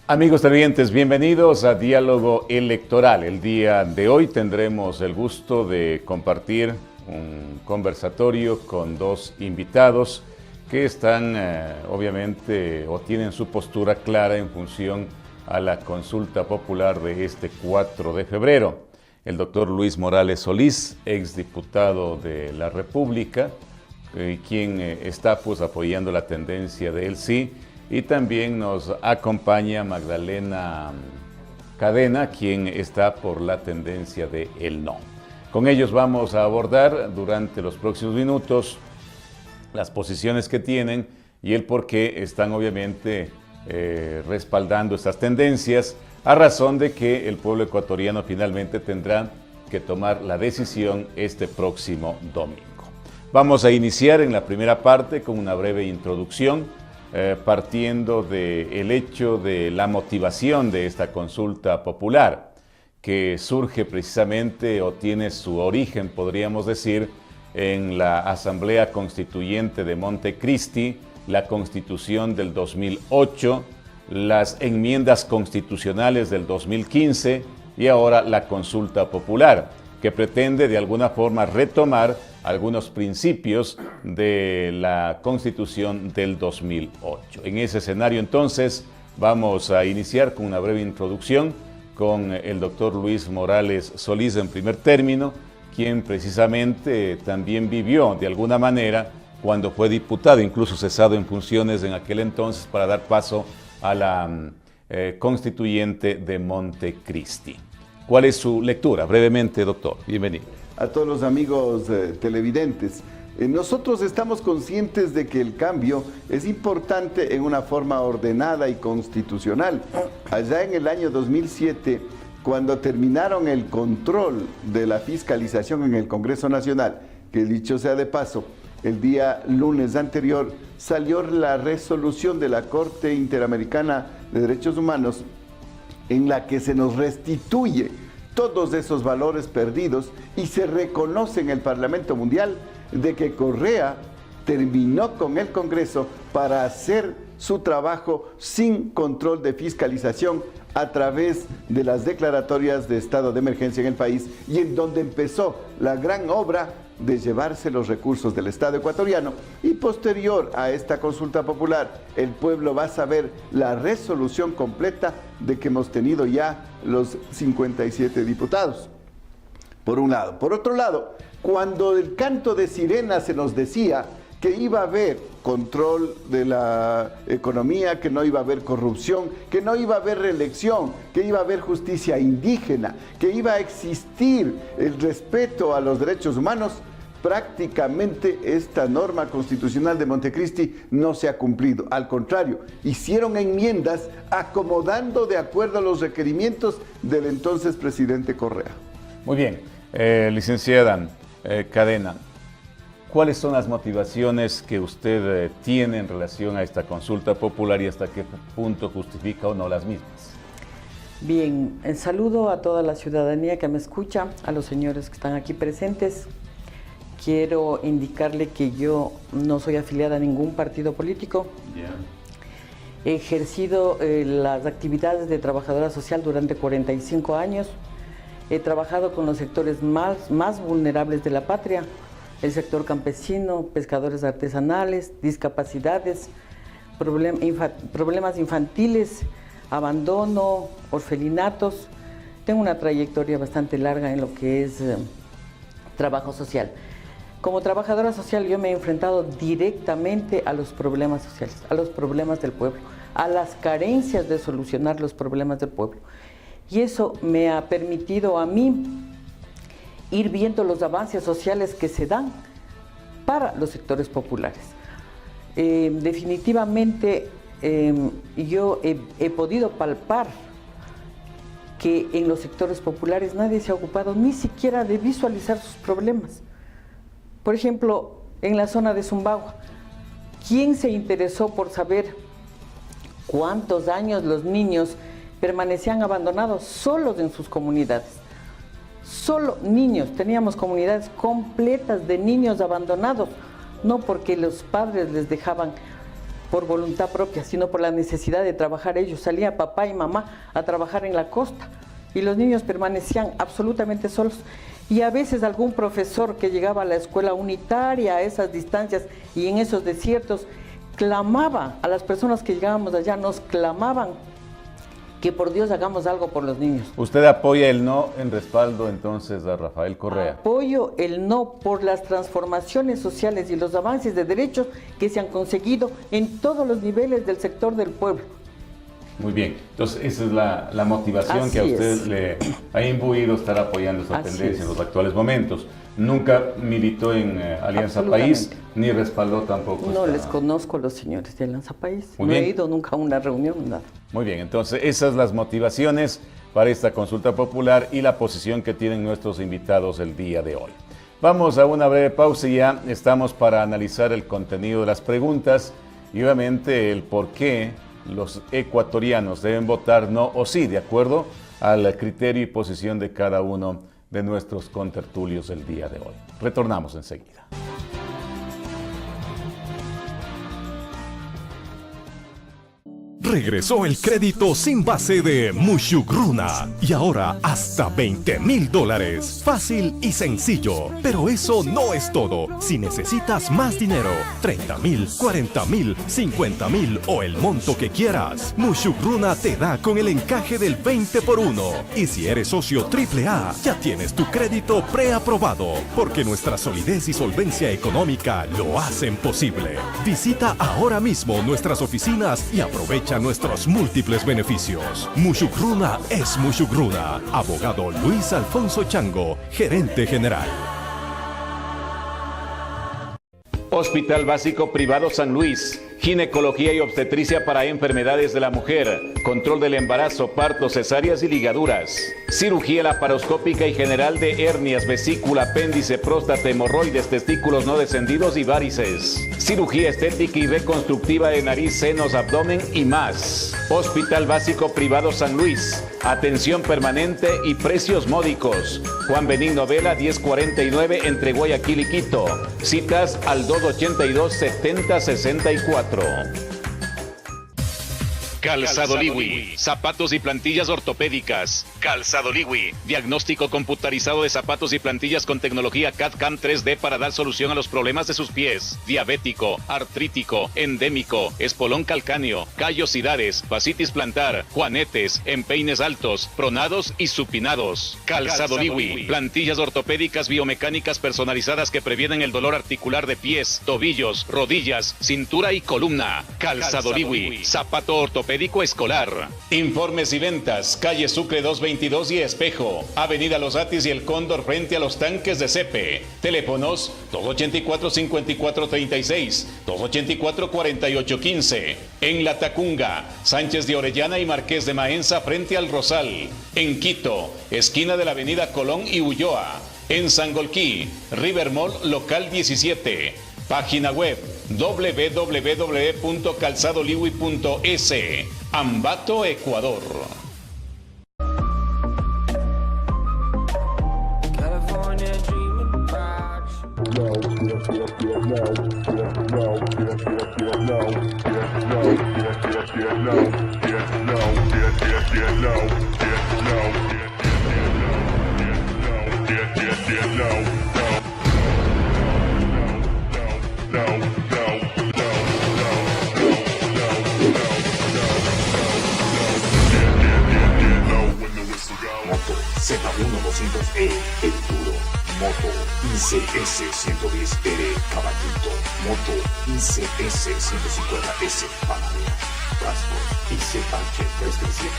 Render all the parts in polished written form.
Amigos televidentes, bienvenidos a Diálogo Electoral. El día de hoy tendremos el gusto de compartir un conversatorio con dos invitados que están obviamente o tienen su postura clara en función a la consulta popular de este 4 de febrero. El doctor Luis Morales Solís, exdiputado de la República, quien está apoyando la tendencia del sí. Y también nos acompaña Magdalena Cadena, quien está por la tendencia de el no. Con ellos vamos a abordar durante los próximos minutos las posiciones que tienen y el por qué están obviamente respaldando estas tendencias, a razón de que el pueblo ecuatoriano finalmente tendrá que tomar la decisión este próximo domingo. Vamos a iniciar en la primera parte con una breve introducción, partiendo del hecho de la motivación de esta consulta popular, que surge precisamente o tiene su origen, podríamos decir, en la Asamblea Constituyente de Montecristi, la Constitución del 2008, las enmiendas constitucionales del 2015 y ahora la consulta popular, que pretende de alguna forma retomar algunos principios de la Constitución del 2008. En ese escenario, entonces, vamos a iniciar con una breve introducción con el doctor Luis Morales Solís en primer término, quien precisamente también vivió de alguna manera cuando fue diputado, incluso cesado en funciones en aquel entonces para dar paso a la constituyente de Montecristi. ¿Cuál es su lectura? Brevemente, doctor. Bienvenido. A todos los amigos televidentes. Nosotros estamos conscientes de que el cambio es importante en una forma ordenada y constitucional. Allá en el año 2007, cuando terminaron el control de la fiscalización en el Congreso Nacional, que dicho sea de paso, el día lunes anterior salió la resolución de la Corte Interamericana de Derechos Humanos en la que se nos restituye todos esos valores perdidos y se reconoce en el Parlamento Mundial de que Correa terminó con el Congreso para hacer su trabajo sin control de fiscalización a través de las declaratorias de estado de emergencia en el país, y en donde empezó la gran obra de llevarse los recursos del Estado ecuatoriano. Y posterior a esta consulta popular, el pueblo va a saber la resolución completa de que hemos tenido ya los 57 diputados, por un lado. Por otro lado, cuando el canto de sirena se nos decía que iba a haber control de la economía, que no iba a haber corrupción, que no iba a haber reelección, que iba a haber justicia indígena, que iba a existir el respeto a los derechos humanos, prácticamente esta norma constitucional de Montecristi no se ha cumplido. Al contrario, hicieron enmiendas acomodando de acuerdo a los requerimientos del entonces presidente Correa. Muy bien, licenciada Cadena, ¿cuáles son las motivaciones que usted tiene en relación a esta consulta popular y hasta qué punto justifica o no las mismas? Bien, saludo a toda la ciudadanía que me escucha, a los señores que están aquí presentes. Quiero indicarle que yo no soy afiliada a ningún partido político. He ejercido las actividades de trabajadora social durante 45 años. He trabajado con los sectores más vulnerables de la patria, el sector campesino, pescadores artesanales, discapacidades, problemas infantiles, abandono, orfelinatos. Tengo una trayectoria bastante larga en lo que es trabajo social. Como trabajadora social yo me he enfrentado directamente a los problemas sociales, a los problemas del pueblo, a las carencias de solucionar los problemas del pueblo. Y eso me ha permitido a mí ir viendo los avances sociales que se dan para los sectores populares. Definitivamente yo he podido palpar que en los sectores populares nadie se ha ocupado ni siquiera de visualizar sus problemas. Por ejemplo, en la zona de Zumbagua, ¿quién se interesó por saber cuántos años los niños permanecían abandonados solos en sus comunidades? Solo niños, teníamos comunidades completas de niños abandonados, no porque los padres les dejaban por voluntad propia, sino por la necesidad de trabajar ellos. Salía papá y mamá a trabajar en la costa y los niños permanecían absolutamente solos. Y a veces algún profesor que llegaba a la escuela unitaria a esas distancias y en esos desiertos, clamaba a las personas que llegábamos allá, nos clamaban que por Dios hagamos algo por los niños. ¿Usted apoya el no en respaldo entonces a Rafael Correa? Apoyo el no por las transformaciones sociales y los avances de derechos que se han conseguido en todos los niveles del sector del pueblo. Muy bien, entonces esa es la motivación Así que a usted es. le ha imbuido estar apoyando esta Así tendencia en es. los actuales momentos. Nunca militó en Alianza País, ni respaldó tampoco. No les conozco a los señores de Alianza País, Muy no he bien. ido nunca a una reunión, nada. Muy bien, entonces esas las motivaciones para esta consulta popular y la posición que tienen nuestros invitados el día de hoy. Vamos a una breve pausa y ya estamos para analizar el contenido de las preguntas y obviamente el por qué los ecuatorianos deben votar no o sí, de acuerdo al criterio y posición de cada uno de nuestros contertulios del día de hoy. Retornamos enseguida. Regresó el crédito sin base de Mushugruna y ahora hasta $20,000. Fácil y sencillo. Pero eso no es todo. Si necesitas más dinero, 30,000, 40,000, 50,000 o el monto que quieras, Mushugruna te da con el encaje del 20x1. Y si eres socio AAA, ya tienes tu crédito preaprobado, porque nuestra solidez y solvencia económica lo hacen posible. Visita ahora mismo nuestras oficinas y aprovecha nuestros múltiples beneficios. Mushugruna es Mushugruna. Abogado Luis Alfonso Chango, gerente general. Hospital Básico Privado San Luis. Ginecología y obstetricia para enfermedades de la mujer, control del embarazo, partos, cesáreas y ligaduras. Cirugía laparoscópica y general de hernias, vesícula, apéndice, próstata, hemorroides, testículos no descendidos y varices. Cirugía estética y reconstructiva de nariz, senos, abdomen y más. Hospital Básico Privado San Luis. Atención permanente y precios módicos. Juan Benigno Vela 1049 entre Guayaquil y Quito. Citas al 282-7064. Calzado Liwi, zapatos y plantillas ortopédicas. Calzado Liwi, diagnóstico computarizado de zapatos y plantillas con tecnología CAD/CAM 3D para dar solución a los problemas de sus pies. Diabético, artrítico, endémico, espolón calcáneo, callosidades, fascitis plantar, juanetes, empeines altos, pronados y supinados. Calzado Liwi, plantillas ortopédicas biomecánicas personalizadas que previenen el dolor articular de pies, tobillos, rodillas, cintura y columna. Calzado Liwi, zapato ortopédico escolar. Informes y ventas, calle Sucre 222 y Espejo, avenida Los Atis y El Cóndor frente a los tanques de Cepe. Teléfonos 284-5436, 284-4815. En La Tacunga, Sánchez de Orellana y Marqués de Maenza frente al Rosal. En Quito, esquina de la avenida Colón y Ulloa. En Sangolquí, River Mall local 17. Página web www.calzadoliwi.es. Ambato, Ecuador. Moto Z1200E, el duro. Moto ICS 110R, caballito. Moto ICS 150S, panadera. Cascos ICH 337.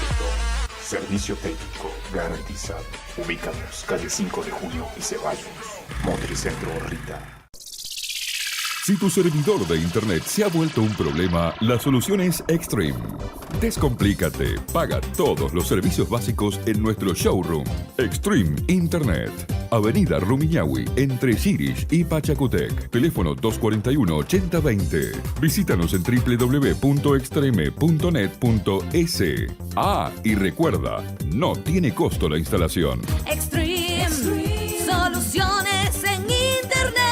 Servicio técnico garantizado. Ubicamos calle 5 de Junio y Ceballos. Motricentro Rita. Si tu servidor de internet se ha vuelto un problema, la solución es Extreme. Descomplícate, paga todos los servicios básicos en nuestro showroom. Extreme Internet. Avenida Rumiñahui, entre Chirish y Pachacutec. Teléfono 241-8020. Visítanos en www.extreme.net.es. Ah, y recuerda, no tiene costo la instalación. Extreme. Soluciones en Internet.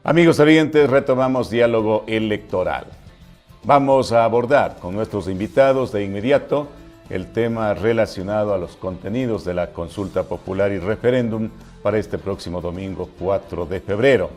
Amigos oyentes, retomamos diálogo electoral. Vamos a abordar con nuestros invitados de inmediato el tema relacionado a los contenidos de la consulta popular y referéndum para este próximo domingo 4 de febrero.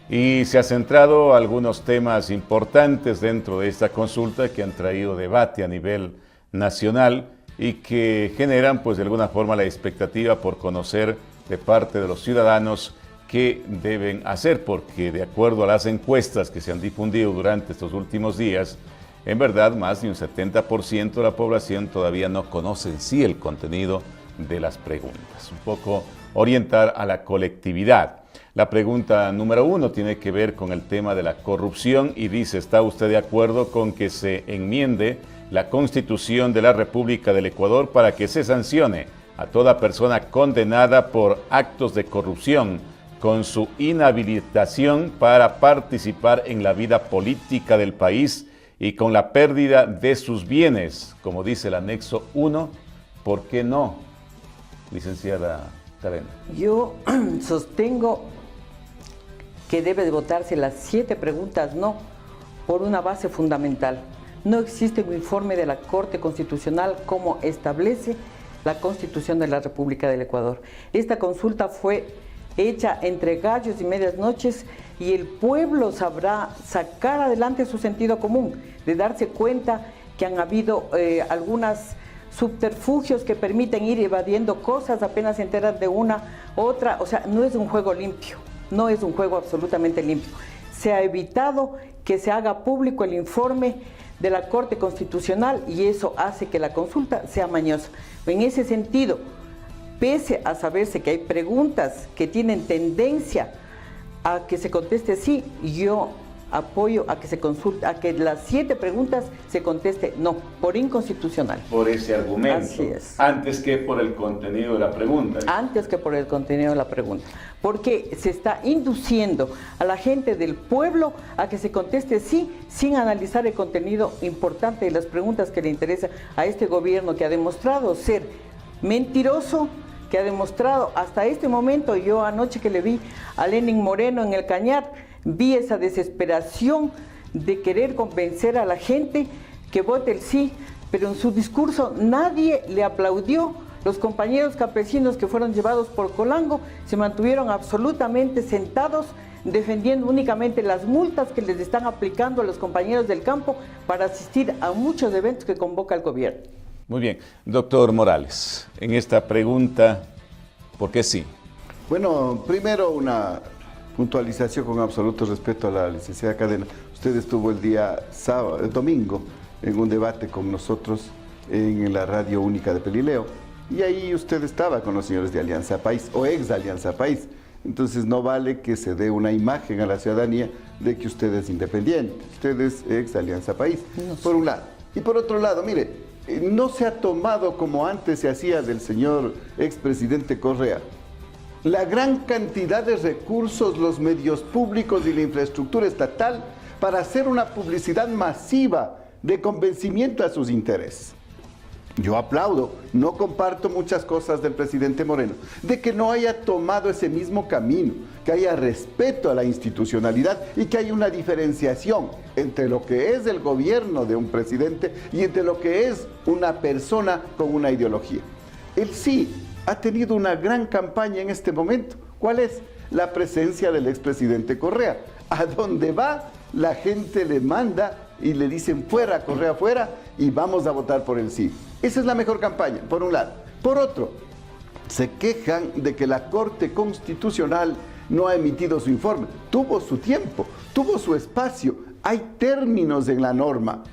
Y se ha centrado algunos temas importantes dentro de esta consulta que han traído debate a nivel nacional y que generan, pues, de alguna forma la expectativa por conocer de parte de los ciudadanos qué deben hacer, porque de acuerdo a las encuestas que se han difundido durante estos últimos días, en verdad más de un 70% de la población todavía no conoce en sí el contenido de las preguntas. Un poco orientar a la colectividad. La pregunta número 1 tiene que ver con el tema de la corrupción y dice: ¿está usted de acuerdo con que se enmiende la Constitución de la República del Ecuador para que se sancione a toda persona condenada por actos de corrupción con su inhabilitación para participar en la vida política del país y con la pérdida de sus bienes, como dice el anexo 1? ¿Por qué no, licenciada Karen? Yo sostengo que debe de votarse las 7 preguntas no, por una base fundamental. No existe un informe de la Corte Constitucional como establece la Constitución de la República del Ecuador. Esta consulta fue hecha entre gallos y medias noches y el pueblo sabrá sacar adelante su sentido común, de darse cuenta que han habido algunos subterfugios que permiten ir evadiendo cosas apenas se enteran de una otra. O sea, no es un juego limpio, no es un juego absolutamente limpio. Se ha evitado que se haga público el informe de la Corte Constitucional y eso hace que la consulta sea mañosa. En ese sentido, pese a saberse que hay preguntas que tienen tendencia a que se conteste sí, yo apoyo a que se consulte, a que las 7 preguntas se conteste no, por inconstitucional. Por ese argumento. Así es. Antes que por el contenido de la pregunta. Antes que por el contenido de la pregunta. Porque se está induciendo a la gente del pueblo a que se conteste sí, sin analizar el contenido importante de las preguntas que le interesa a este gobierno que ha demostrado ser mentiroso, que ha demostrado hasta este momento. Yo anoche que le vi a Lenin Moreno en el Cañar, vi esa desesperación de querer convencer a la gente que vote el sí, pero en su discurso nadie le aplaudió. Los compañeros campesinos que fueron llevados por Colango se mantuvieron absolutamente sentados, defendiendo únicamente las multas que les están aplicando a los compañeros del campo para asistir a muchos eventos que convoca el gobierno. Muy bien. Doctor Morales, en esta pregunta, ¿por qué sí? Bueno, primero una puntualización con absoluto respeto a la licenciada Cadena. Usted estuvo el día domingo en un debate con nosotros en la radio única de Pelileo y ahí usted estaba con los señores de Alianza País o ex Alianza País. Entonces no vale que se dé una imagen a la ciudadanía de que usted es independiente. Usted es ex Alianza País, por un lado. Y por otro lado, mire, no se ha tomado como antes se hacía del señor expresidente Correa la gran cantidad de recursos, los medios públicos y la infraestructura estatal para hacer una publicidad masiva de convencimiento a sus intereses. Yo aplaudo, no comparto muchas cosas del presidente Moreno, de que no haya tomado ese mismo camino, que haya respeto a la institucionalidad y que haya una diferenciación entre lo que es el gobierno de un presidente y entre lo que es una persona con una ideología. Él sí ha tenido una gran campaña en este momento. ¿Cuál es? La presencia del expresidente Correa. A donde va, la gente le manda y le dicen fuera, Correa, fuera, y vamos a votar por el sí. Esa es la mejor campaña, por un lado. Por otro, se quejan de que la Corte Constitucional no ha emitido su informe. Tuvo su tiempo, tuvo su espacio. Hay términos en la norma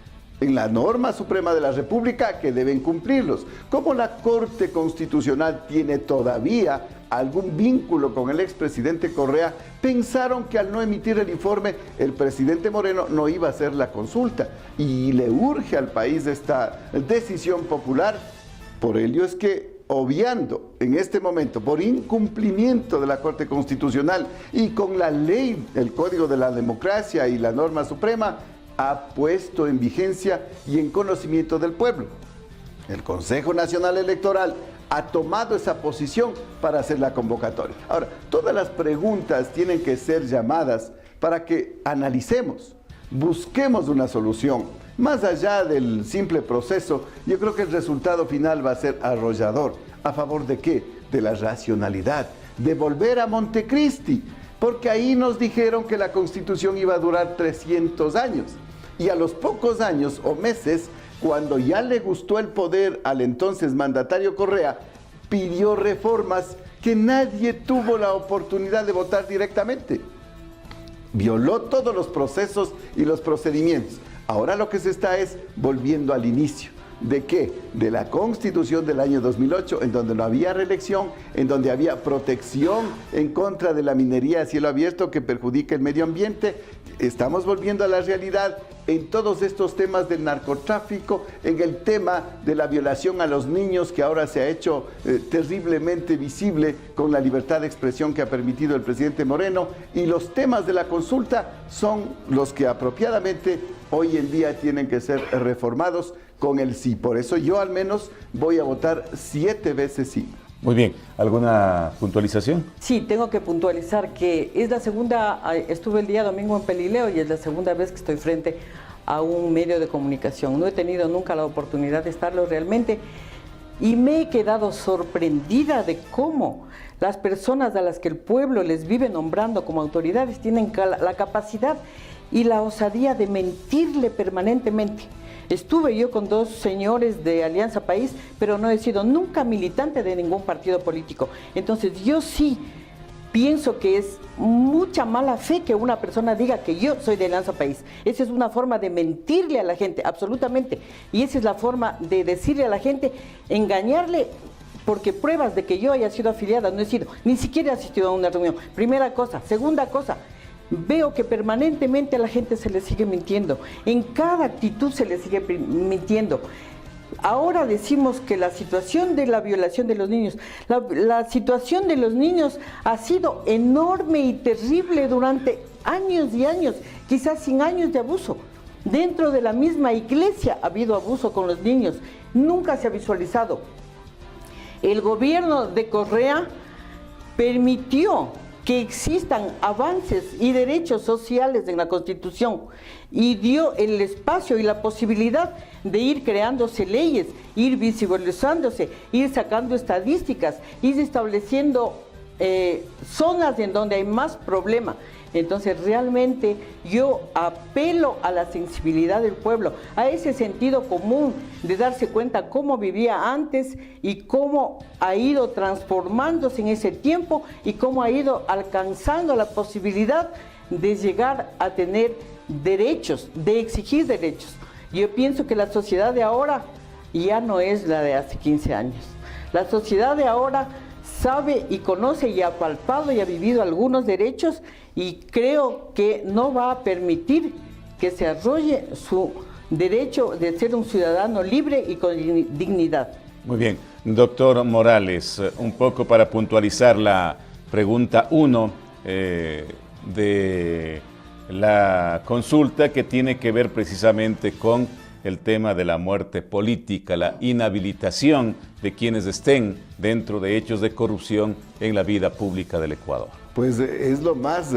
suprema de la República que deben cumplirlos. Como la Corte Constitucional tiene todavía algún vínculo con el expresidente Correa, pensaron que al no emitir el informe, el presidente Moreno no iba a hacer la consulta y le urge al país esta decisión popular. Por ello es que, obviando en este momento, por incumplimiento de la Corte Constitucional y con la ley, el Código de la Democracia y la norma suprema, ha puesto en vigencia y en conocimiento del pueblo. El Consejo Nacional Electoral ha tomado esa posición para hacer la convocatoria. Ahora, todas las preguntas tienen que ser llamadas para que analicemos, busquemos una solución. Más allá del simple proceso, yo creo que el resultado final va a ser arrollador. ¿A favor de qué? De la racionalidad, de volver a Montecristi, porque ahí nos dijeron que la Constitución iba a durar 300 años. Y a los pocos años o meses, cuando ya le gustó el poder al entonces mandatario Correa, pidió reformas que nadie tuvo la oportunidad de votar directamente. Violó todos los procesos y los procedimientos. Ahora lo que se está es volviendo al inicio. ¿De qué? De la Constitución del año 2008, en donde no había reelección, en donde había protección en contra de la minería a cielo abierto que perjudica el medio ambiente. Estamos volviendo a la realidad en todos estos temas del narcotráfico, en el tema de la violación a los niños, que ahora se ha hecho terriblemente visible con la libertad de expresión que ha permitido el presidente Moreno, y los temas de la consulta son los que apropiadamente hoy en día tienen que ser reformados con el sí. Por eso yo al menos voy a votar 7 veces sí. Muy bien, ¿alguna puntualización? Sí, tengo que puntualizar que es la segunda, estuve el día domingo en Pelileo y es la segunda vez que estoy frente a un medio de comunicación. No he tenido nunca la oportunidad de estarlo realmente y me he quedado sorprendida de cómo las personas a las que el pueblo les vive nombrando como autoridades tienen la capacidad y la osadía de mentirle permanentemente. Estuve yo con 2 señores de Alianza País, pero no he sido nunca militante de ningún partido político. Entonces yo sí pienso que es mucha mala fe que una persona diga que yo soy de Alianza País. Esa es una forma de mentirle a la gente, absolutamente. Y esa es la forma de decirle a la gente, engañarle, porque pruebas de que yo haya sido afiliada no he sido, ni siquiera he asistido a una reunión. Primera cosa. Segunda cosa, veo que permanentemente a la gente se le sigue mintiendo, en cada actitud se le sigue mintiendo. Ahora decimos que la situación de la violación de los niños, la situación de los niños ha sido enorme y terrible durante años y años, quizás 100 años de abuso. Dentro de la misma iglesia ha habido abuso con los niños, nunca se ha visualizado. El gobierno de Correa permitió que existan avances y derechos sociales en la Constitución y dio el espacio y la posibilidad de ir creándose leyes, ir visibilizándose, ir sacando estadísticas, ir estableciendo zonas en donde hay más problema. Entonces realmente yo apelo a la sensibilidad del pueblo, a ese sentido común de darse cuenta cómo vivía antes y cómo ha ido transformándose en ese tiempo y cómo ha ido alcanzando la posibilidad de llegar a tener derechos, de exigir derechos. Yo pienso que la sociedad de ahora ya no es la de hace 15 años. La sociedad de ahora sabe y conoce y ha palpado y ha vivido algunos derechos y creo que no va a permitir que se arrolle su derecho de ser un ciudadano libre y con dignidad. Muy bien. Doctor Morales, un poco para puntualizar la pregunta 1 de la consulta que tiene que ver precisamente con el tema de la muerte política, la inhabilitación de quienes estén dentro de hechos de corrupción en la vida pública del Ecuador. Pues es lo más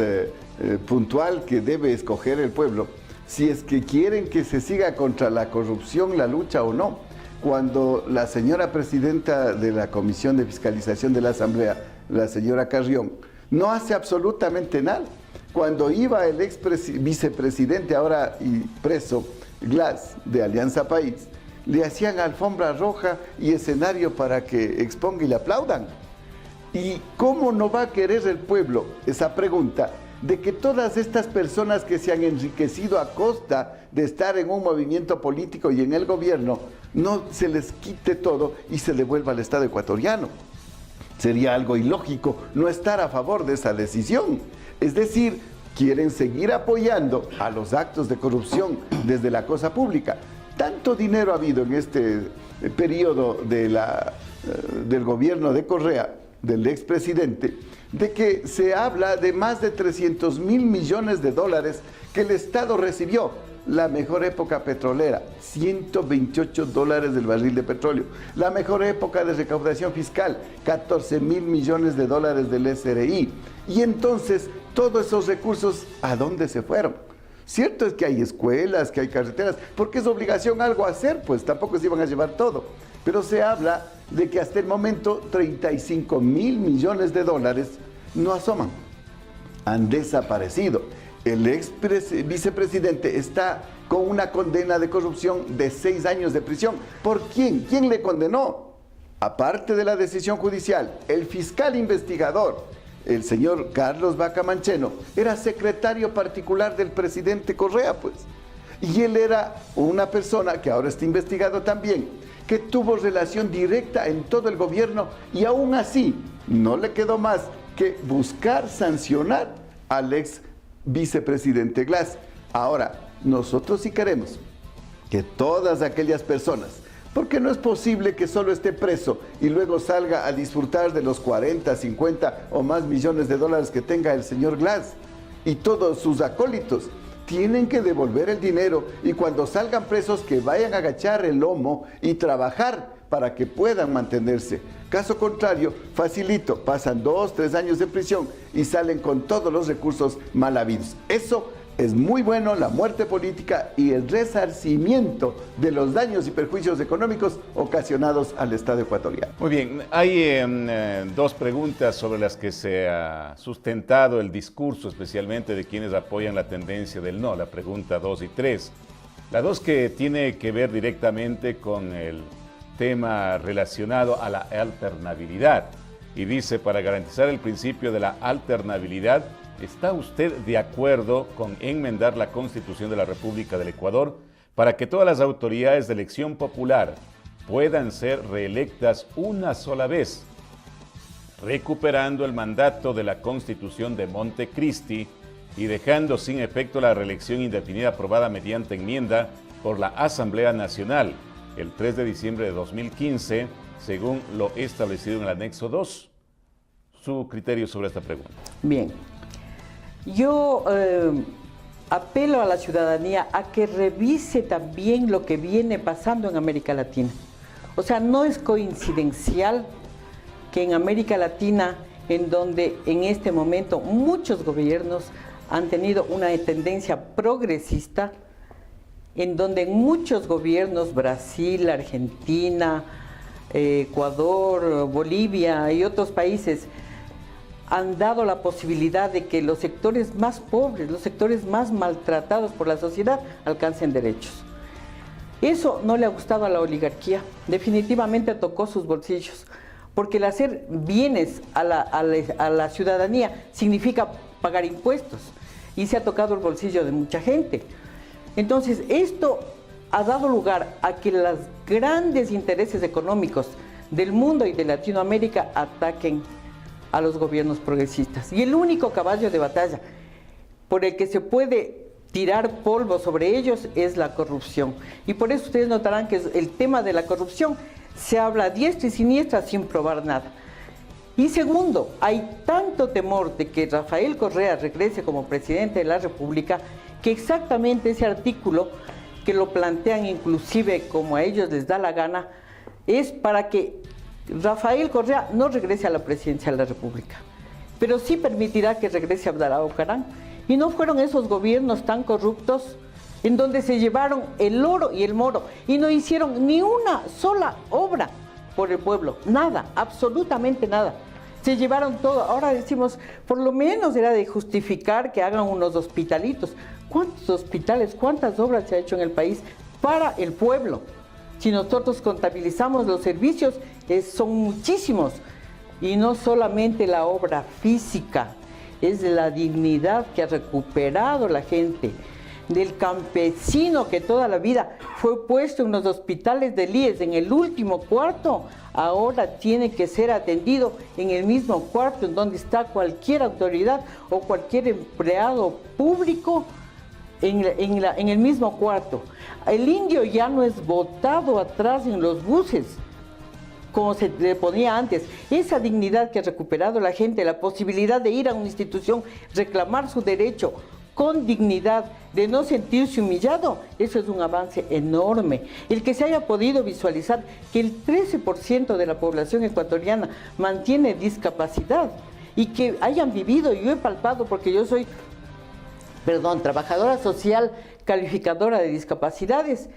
puntual que debe escoger el pueblo, si es que quieren que se siga contra la corrupción la lucha o no. Cuando la señora presidenta de la Comisión de Fiscalización de la Asamblea, la señora Carrión, no hace absolutamente nada. Cuando iba el ex vicepresidente, ahora y preso, Glass, de Alianza País, le hacían alfombra roja y escenario para que exponga y le aplaudan. ¿Y cómo no va a querer el pueblo esa pregunta de que todas estas personas que se han enriquecido a costa de estar en un movimiento político y en el gobierno, no se les quite todo y se devuelva al Estado ecuatoriano? Sería algo ilógico no estar a favor de esa decisión. Es decir, quieren seguir apoyando a los actos de corrupción desde la cosa pública. Tanto dinero ha habido en este periodo del gobierno de Correa, del expresidente, de que se habla de más de 300 mil millones de dólares que el Estado recibió. La mejor época petrolera, $128 del barril de petróleo. La mejor época de recaudación fiscal, 14 mil millones de dólares del SRI. Y entonces todos esos recursos, ¿a dónde se fueron? Cierto es que hay escuelas, que hay carreteras, porque es obligación algo hacer, pues tampoco se iban a llevar todo. Pero se habla de que hasta el momento 35 mil millones de dólares no asoman, han desaparecido. El ex vicepresidente está con una condena de corrupción de 6 años de prisión. ¿Por quién? ¿Quién le condenó? Aparte de la decisión judicial, el fiscal investigador, el señor Carlos Vaca Mancheno, era secretario particular del presidente Correa, pues. Y él era una persona que ahora está investigado también, que tuvo relación directa en todo el gobierno y aún así no le quedó más que buscar sancionar al ex vicepresidente Glass. Ahora, nosotros sí queremos que todas aquellas personas, porque no es posible que solo esté preso y luego salga a disfrutar de los 40, 50 o más millones de dólares que tenga el señor Glass y todos sus acólitos. Tienen que devolver el dinero y cuando salgan presos que vayan a agachar el lomo y trabajar para que puedan mantenerse. Caso contrario, facilito, pasan 2, 3 años de prisión y salen con todos los recursos mal habidos. Eso es muy bueno, la muerte política y el resarcimiento de los daños y perjuicios económicos ocasionados al Estado ecuatoriano. Muy bien, hay dos preguntas sobre las que se ha sustentado el discurso, especialmente de quienes apoyan la tendencia del no, la pregunta 2 y 3. La 2 que tiene que ver directamente con el tema relacionado a la alternabilidad y dice, para garantizar el principio de la alternabilidad, ¿está usted de acuerdo con enmendar la Constitución de la República del Ecuador para que todas las autoridades de elección popular puedan ser reelectas una sola vez, recuperando el mandato de la Constitución de Montecristi y dejando sin efecto la reelección indefinida aprobada mediante enmienda por la Asamblea Nacional el 3 de diciembre de 2015, según lo establecido en el anexo 2? Su criterio sobre esta pregunta. Bien. Yo apelo a la ciudadanía a que revise también lo que viene pasando en América Latina. O sea, no es coincidencial que en América Latina, en donde en este momento muchos gobiernos han tenido una tendencia progresista, en donde en muchos gobiernos, Brasil, Argentina, Ecuador, Bolivia y otros países, han dado la posibilidad de que los sectores más pobres, los sectores más maltratados por la sociedad, alcancen derechos. Eso no le ha gustado a la oligarquía, definitivamente tocó sus bolsillos, porque el hacer bienes a la ciudadanía significa pagar impuestos, y se ha tocado el bolsillo de mucha gente. Entonces, esto ha dado lugar a que los grandes intereses económicos del mundo y de Latinoamérica ataquen a los gobiernos progresistas. Y el único caballo de batalla por el que se puede tirar polvo sobre ellos es la corrupción. Y por eso ustedes notarán que el tema de la corrupción se habla a diestra y siniestra sin probar nada. Y segundo, hay tanto temor de que Rafael Correa regrese como presidente de la República que exactamente ese artículo, que lo plantean inclusive como a ellos les da la gana, es para que Rafael Correa no regrese a la presidencia de la República, pero sí permitirá que regrese Abdalá Bucaram. Y no fueron esos gobiernos tan corruptos en donde se llevaron el oro y el moro y no hicieron ni una sola obra por el pueblo, nada, absolutamente nada. Se llevaron todo. Ahora decimos, por lo menos era de justificar que hagan unos hospitalitos. ¿Cuántos hospitales, cuántas obras se ha hecho en el país para el pueblo? Si nosotros contabilizamos los servicios, son muchísimos. Y no solamente la obra física, es de la dignidad que ha recuperado la gente, del campesino que toda la vida fue puesto en los hospitales del IES en el último cuarto, ahora tiene que ser atendido en el mismo cuarto en donde está cualquier autoridad o cualquier empleado público, en el mismo cuarto. El indio ya no es botado atrás en los buses, como se le ponía antes. Esa dignidad que ha recuperado la gente, la posibilidad de ir a una institución, reclamar su derecho con dignidad, de no sentirse humillado, eso es un avance enorme. El que se haya podido visualizar que el 13% de la población ecuatoriana mantiene discapacidad y que hayan vivido. Yo he palpado, porque yo soy, trabajadora social calificadora de discapacidades,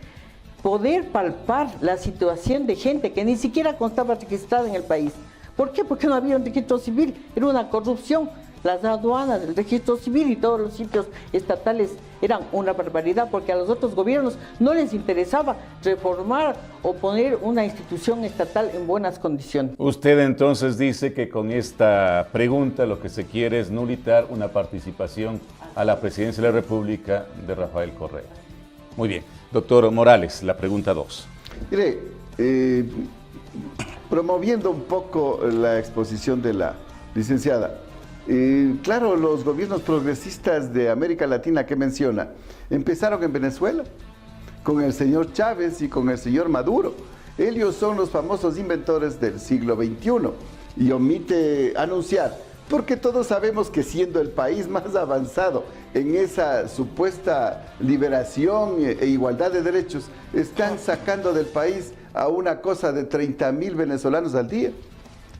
poder palpar la situación de gente que ni siquiera constaba registrada en el país. ¿Por qué? Porque no había un registro civil, era una corrupción. Las aduanas, el registro civil y todos los sitios estatales eran una barbaridad, porque a los otros gobiernos no les interesaba reformar o poner una institución estatal en buenas condiciones. Usted entonces dice que con esta pregunta lo que se quiere es nulitar una participación a la presidencia de la República de Rafael Correa. Muy bien. Doctor Morales, la pregunta 2. Mire, promoviendo un poco la exposición de la licenciada, claro, los gobiernos progresistas de América Latina que menciona empezaron en Venezuela con el señor Chávez y con el señor Maduro. Ellos son los famosos inventores del siglo XXI, y omite anunciar, porque todos sabemos que siendo el país más avanzado en esa supuesta liberación e igualdad de derechos, están sacando del país a una cosa de 30,000 venezolanos al día.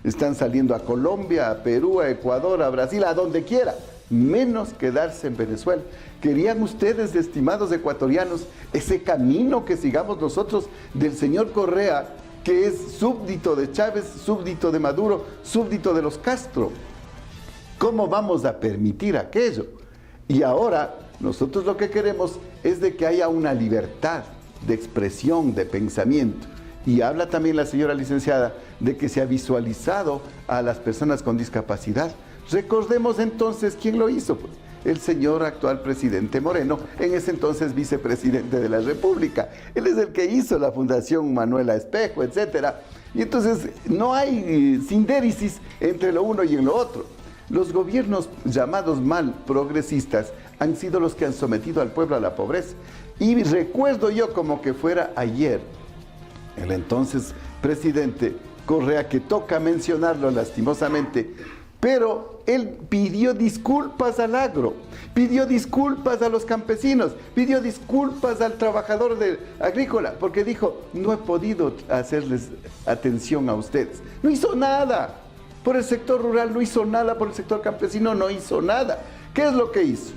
Están saliendo a Colombia, a Perú, a Ecuador, a Brasil, a donde quiera, menos quedarse en Venezuela. ¿Querían ustedes, estimados ecuatorianos, ese camino que sigamos nosotros del señor Correa, que es súbdito de Chávez, súbdito de Maduro, súbdito de los Castro? ¿Cómo vamos a permitir aquello? Y ahora nosotros lo que queremos es de que haya una libertad de expresión, de pensamiento. Y habla también la señora licenciada de que se ha visualizado a las personas con discapacidad. Recordemos entonces quién lo hizo, pues. El señor actual presidente Moreno, en ese entonces vicepresidente de la República. Él es el que hizo la Fundación Manuela Espejo, etcétera. Y entonces no hay sindéresis entre lo uno y en lo otro. Los gobiernos llamados mal progresistas han sido los que han sometido al pueblo a la pobreza. Y recuerdo yo como que fuera ayer, el entonces presidente Correa, que toca mencionarlo lastimosamente, pero él pidió disculpas al agro, pidió disculpas a los campesinos, pidió disculpas al trabajador agrícola, porque dijo, no he podido hacerles atención a ustedes. No hizo nada por el sector rural, no hizo nada por el sector campesino, no hizo nada. ¿Qué es lo que hizo?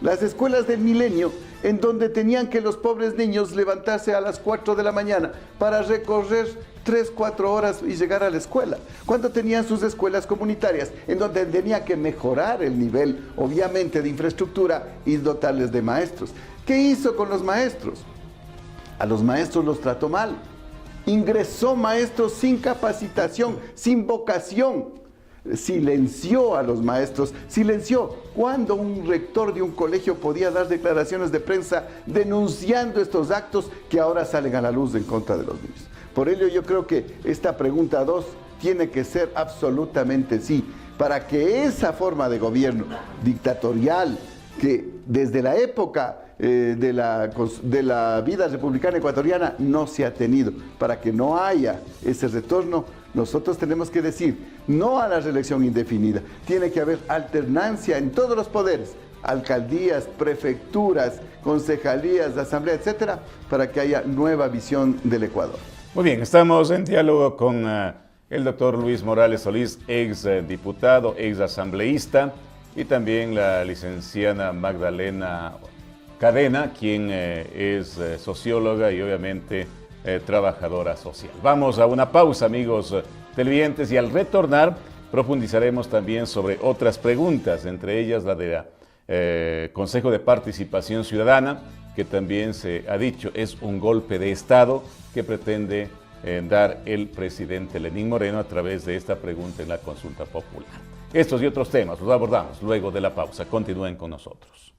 Las escuelas del milenio, en donde tenían que los pobres niños levantarse a las 4 de la mañana para recorrer 3, 4 horas y llegar a la escuela. Cuando tenían sus escuelas comunitarias, en donde tenía que mejorar el nivel, obviamente, de infraestructura y dotarles de maestros. ¿Qué hizo con los maestros? A los maestros los trató mal. Ingresó maestros sin capacitación, sin vocación. Silenció a los maestros, silenció. Cuando un rector de un colegio podía dar declaraciones de prensa denunciando estos actos que ahora salen a la luz en contra de los niños. Por ello yo creo que esta pregunta 2 tiene que ser absolutamente sí, para que esa forma de gobierno dictatorial que desde la época de la vida republicana ecuatoriana no se ha tenido, para que no haya ese retorno, nosotros tenemos que decir no a la reelección indefinida. Tiene que haber alternancia en todos los poderes, alcaldías, prefecturas, concejalías, asamblea, etcétera, para que haya nueva visión del Ecuador. Muy bien, estamos en diálogo con el doctor Luis Morales Solís, ex diputado, ex asambleísta, y también la licenciada Magdalena Cadena, quien es socióloga y obviamente trabajadora social. Vamos a una pausa, amigos televidentes, y al retornar profundizaremos también sobre otras preguntas, entre ellas la de Consejo de Participación Ciudadana, que también se ha dicho es un golpe de Estado que pretende dar el presidente Lenín Moreno a través de esta pregunta en la consulta popular. Estos y otros temas los abordamos luego de la pausa. Continúen con nosotros.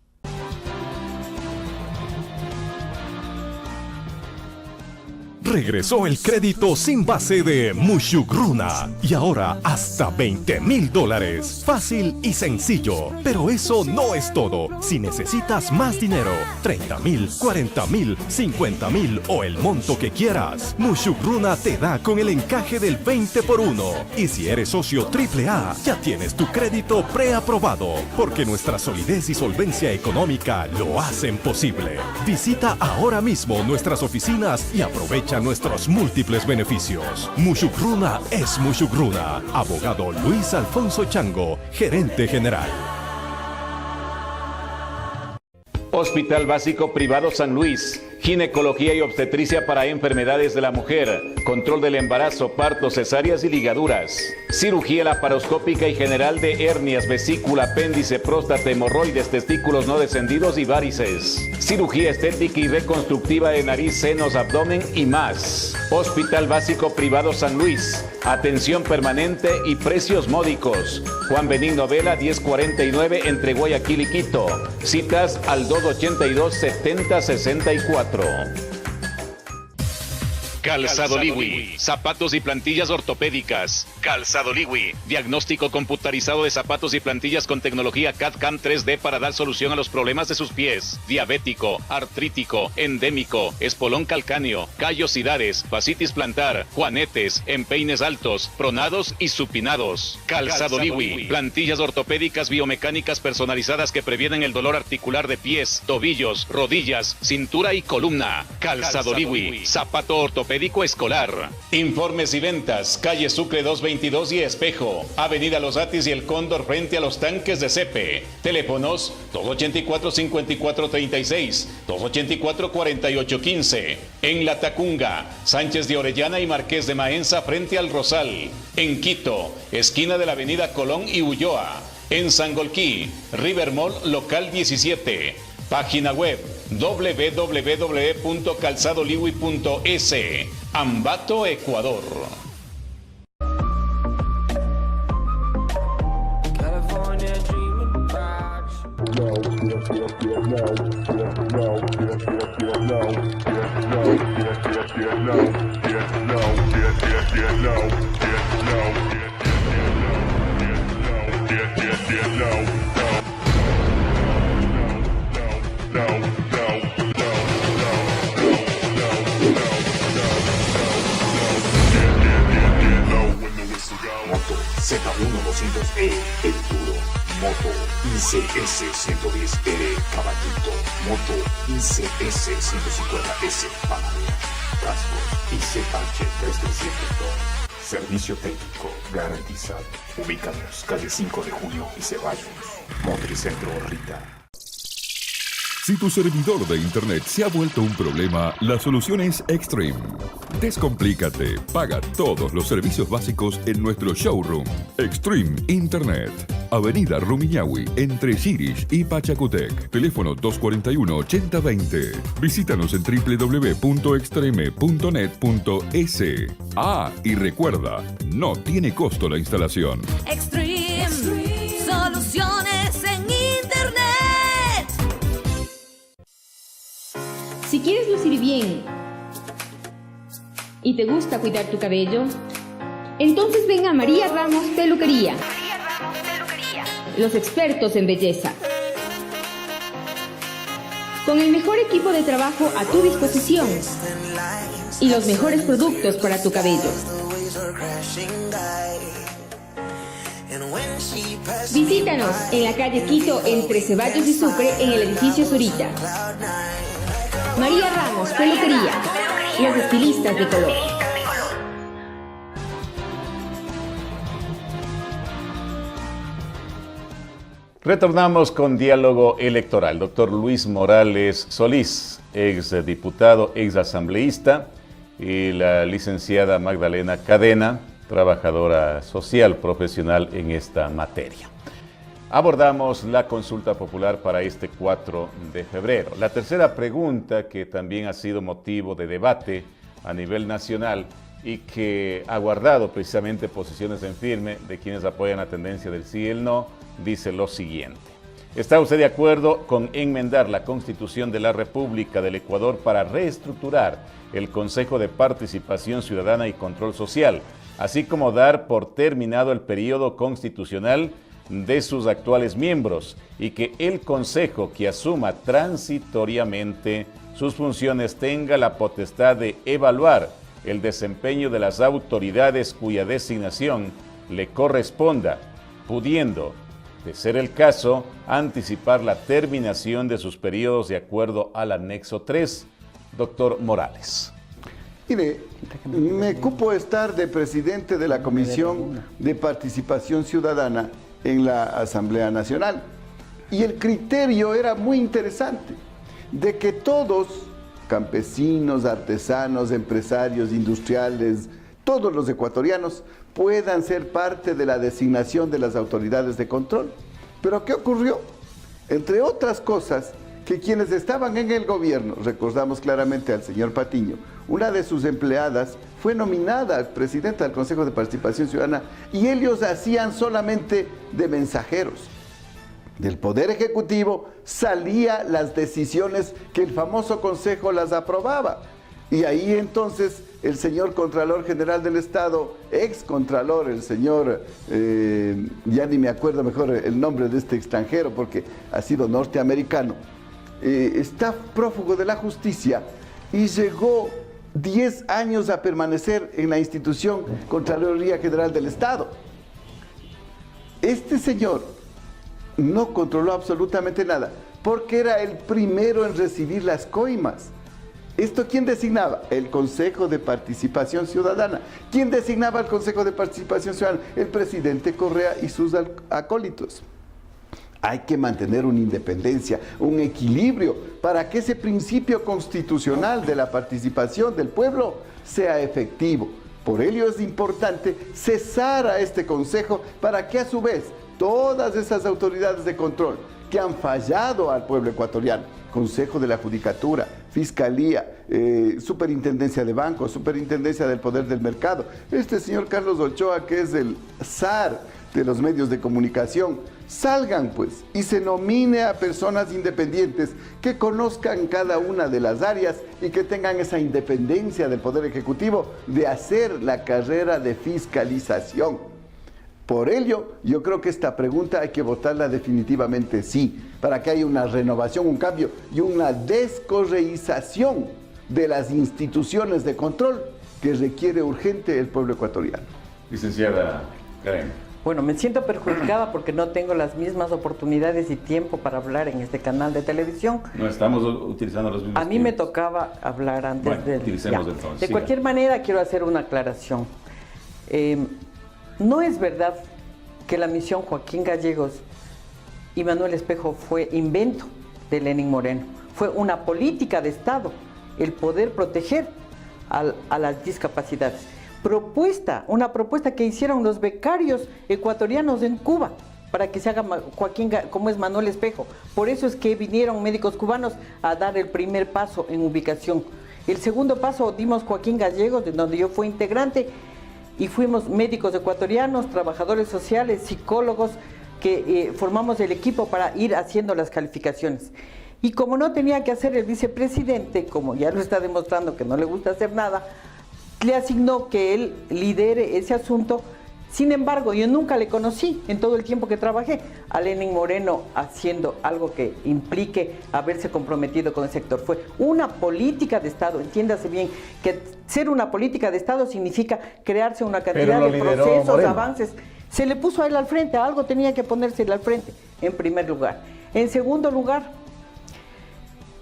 Regresó el crédito sin base de Mushugruna y ahora hasta $20,000. Fácil y sencillo. Pero eso no es todo. Si necesitas más dinero, 30,000, 40,000, 50,000 o el monto que quieras, Mushugruna te da con el encaje del 20x1. Y si eres socio AAA, ya tienes tu crédito preaprobado, porque nuestra solidez y solvencia económica lo hacen posible. Visita ahora mismo nuestras oficinas y aprovecha nuestros múltiples beneficios. Mushugruna es Mushugruna. Abogado Luis Alfonso Chango, gerente general. Hospital Básico Privado San Luis. Ginecología y obstetricia para enfermedades de la mujer, control del embarazo, partos, cesáreas y ligaduras. Cirugía laparoscópica y general de hernias, vesícula, apéndice, próstata, hemorroides, testículos no descendidos y varices. Cirugía estética y reconstructiva de nariz, senos, abdomen y más. Hospital Básico Privado San Luis. Atención permanente y precios módicos. Juan Benigno Vela 1049 entre Guayaquil y Quito. Citas al 282-7064. Calzado Liwi, zapatos y plantillas ortopédicas. Calzado Liwi, diagnóstico computarizado de zapatos y plantillas con tecnología CAD/CAM 3D para dar solución a los problemas de sus pies. Diabético, artrítico, endémico, espolón calcáneo, callosidades, fascitis plantar, juanetes, empeines altos, pronados y supinados. Calzado Liwi, plantillas ortopédicas biomecánicas personalizadas que previenen el dolor articular de pies, tobillos, rodillas, cintura y columna. Calzado Liwi, zapato ortopédico escolar. Informes y ventas, calle Sucre 222 y Espejo, avenida Los Atis y El Cóndor frente a los tanques de Cepe. Teléfonos 284-5436, 284-4815. En La Tacunga, Sánchez de Orellana y Marqués de Maenza frente al Rosal. En Quito, esquina de la avenida Colón y Ulloa. En Sangolquí, River Mall local 17. Página web www.calzadoliwi.es. Ambato, Ecuador. Moto Z1200E, el duro. Moto ICS 110R, caballito. Moto ICS 150S, panadera. Cascos ICH 337. Servicio técnico garantizado. Ubícanos calle 5 de Junio y Ceballos. Motricentro Rita. Si tu servidor de internet se ha vuelto un problema, la solución es Extreme. Descomplícate, paga todos los servicios básicos en nuestro showroom. Extreme Internet. Avenida Rumiñahui, entre Chirish y Pachacutec. Teléfono 241-8020. Visítanos en www.extreme.net.es. Ah, y recuerda, no tiene costo la instalación. Extreme. Soluciones en internet. Si quieres lucir bien y te gusta cuidar tu cabello, entonces ven a María Ramos Peluquería. Los expertos en belleza. Con el mejor equipo de trabajo a tu disposición y los mejores productos para tu cabello. Visítanos en la calle Quito entre Ceballos y Sucre en el edificio Zurita. María Ramos Peluquería, los estilistas de color. Retornamos con diálogo electoral. Doctor Luis Morales Solís, ex diputado, ex asambleísta, y la licenciada Magdalena Cadena, trabajadora social profesional en esta materia. Abordamos la consulta popular para este 4 de febrero. La tercera pregunta, que también ha sido motivo de debate a nivel nacional y que ha guardado precisamente posiciones en firme de quienes apoyan la tendencia del sí y el no, dice lo siguiente. ¿Está usted de acuerdo con enmendar la Constitución de la República del Ecuador para reestructurar el Consejo de Participación Ciudadana y Control Social, así como dar por terminado el periodo constitucional de sus actuales miembros y que el Consejo que asuma transitoriamente sus funciones tenga la potestad de evaluar el desempeño de las autoridades cuya designación le corresponda, pudiendo, de ser el caso, anticipar la terminación de sus periodos de acuerdo al anexo 3? Doctor Morales. Mire, me cupo estar de presidente de la Comisión de Participación Ciudadana en la Asamblea Nacional. Y el criterio era muy interesante, de que todos, campesinos, artesanos, empresarios, industriales, todos los ecuatorianos puedan ser parte de la designación de las autoridades de control. Pero ¿qué ocurrió? Entre otras cosas, que quienes estaban en el gobierno, recordamos claramente al señor Patiño, una de sus empleadas fue nominada presidenta del Consejo de Participación Ciudadana y ellos hacían solamente de mensajeros. Del Poder Ejecutivo salían las decisiones que el famoso Consejo las aprobaba. Y ahí entonces el señor Contralor General del Estado, ex Contralor, el señor, ya ni me acuerdo mejor el nombre de este extranjero porque ha sido norteamericano, está prófugo de la justicia y llegó 10 años a permanecer en la institución Contraloría General del Estado. Este señor no controló absolutamente nada porque era el primero en recibir las coimas. ¿Esto quién designaba? El Consejo de Participación Ciudadana. ¿Quién designaba el Consejo de Participación Ciudadana? El presidente Correa y sus acólitos. Hay que mantener una independencia, un equilibrio, para que ese principio constitucional de la participación del pueblo sea efectivo. Por ello es importante cesar a este Consejo para que a su vez todas esas autoridades de control que han fallado al pueblo ecuatoriano, Consejo de la Judicatura, Fiscalía, Superintendencia de Bancos, Superintendencia del Poder del Mercado, este señor Carlos Ochoa, que es el zar de los medios de comunicación, salgan pues y se nomine a personas independientes que conozcan cada una de las áreas y que tengan esa independencia del Poder Ejecutivo de hacer la carrera de fiscalización. Por ello, yo creo que esta pregunta hay que votarla definitivamente sí, para que haya una renovación, un cambio y una descorreización de las instituciones de control que requiere urgente el pueblo ecuatoriano. Licenciada Karen. Bueno, me siento perjudicada porque no tengo las mismas oportunidades y tiempo para hablar en este canal de televisión. No estamos utilizando los mismos A mí me tocaba hablar antes bueno, de... utilicemos entonces. De cualquier manera, quiero hacer una aclaración. No es verdad que la misión Joaquín Gallegos y Manuel Espejo fue invento de Lenín Moreno. Fue una política de Estado, el poder proteger a las discapacidades. Una propuesta que hicieron los becarios ecuatorianos en Cuba para que se haga Joaquín, como es Manuel Espejo. Por eso es que vinieron médicos cubanos a dar el primer paso en ubicación. El segundo paso dimos Joaquín Gallegos, de donde yo fui integrante, y fuimos médicos ecuatorianos, trabajadores sociales, psicólogos, que formamos el equipo para ir haciendo las calificaciones. Y como no tenía que hacer el vicepresidente, como ya lo está demostrando que no le gusta hacer nada, le asignó que él lidere ese asunto. Sin embargo, yo nunca le conocí en todo el tiempo que trabajé a Lenín Moreno haciendo algo que implique haberse comprometido con el sector. Fue una política de Estado, entiéndase bien, que ser una política de Estado significa crearse una cantidad de procesos, Moreno. Avances. Se le puso a él al frente, a algo tenía que ponérsele al frente, en primer lugar. En segundo lugar,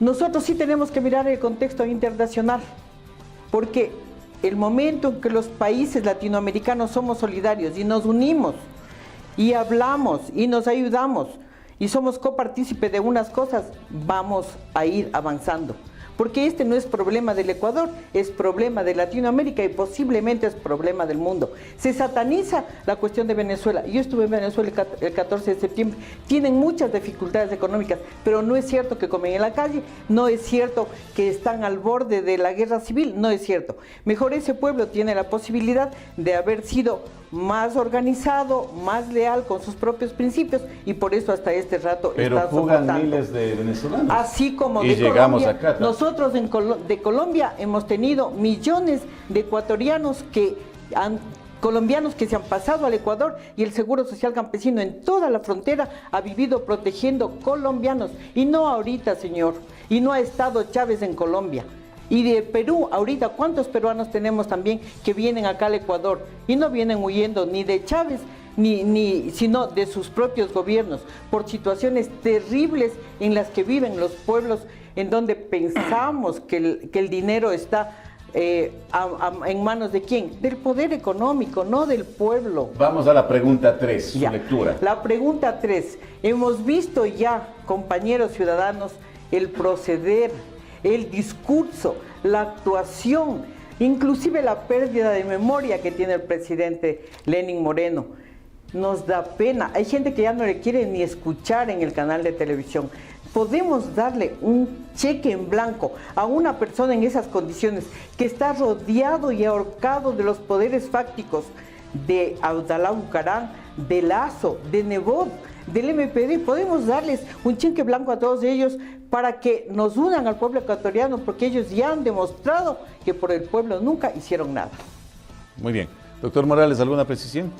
nosotros sí tenemos que mirar el contexto internacional, porque el momento en que los países latinoamericanos somos solidarios y nos unimos y hablamos y nos ayudamos y somos copartícipes de unas cosas, vamos a ir avanzando. Porque este no es problema del Ecuador, es problema de Latinoamérica y posiblemente es problema del mundo. Se sataniza la cuestión de Venezuela. Yo estuve en Venezuela el 14 de septiembre. Tienen muchas dificultades económicas, pero no es cierto que comen en la calle, no es cierto que están al borde de la guerra civil, no es cierto. Mejor ese pueblo tiene la posibilidad de haber sido más organizado, más leal con sus propios principios y por eso hasta este rato está soportando. Pero miles de venezolanos. Así como y de llegamos Colombia, acá. Nosotros de Colombia hemos tenido millones de ecuatorianos colombianos que se han pasado al Ecuador y el Seguro Social Campesino en toda la frontera ha vivido protegiendo colombianos y no ahorita, señor, y no ha estado Chávez en Colombia. Y de Perú, ahorita, ¿cuántos peruanos tenemos también que vienen acá al Ecuador? Y no vienen huyendo ni de Chávez, sino de sus propios gobiernos, por situaciones terribles en las que viven los pueblos, en donde pensamos que el dinero está ¿En manos de quién? Del poder económico, no del pueblo. Vamos a la pregunta 3, su Ya. lectura. La pregunta 3. Hemos visto ya, compañeros ciudadanos, el proceder, el discurso, la actuación, inclusive la pérdida de memoria que tiene el presidente Lenín Moreno. Nos da pena. Hay gente que ya no le quiere ni escuchar en el canal de televisión. Podemos darle un cheque en blanco a una persona en esas condiciones, que está rodeado y ahorcado de los poderes fácticos de Abdalá Bucaram, de Lazo, de Nebot, del MPD. Podemos darles un cheque blanco a todos ellos para que nos unan al pueblo ecuatoriano, porque ellos ya han demostrado que por el pueblo nunca hicieron nada. Muy bien. Doctor Morales, ¿alguna precisión?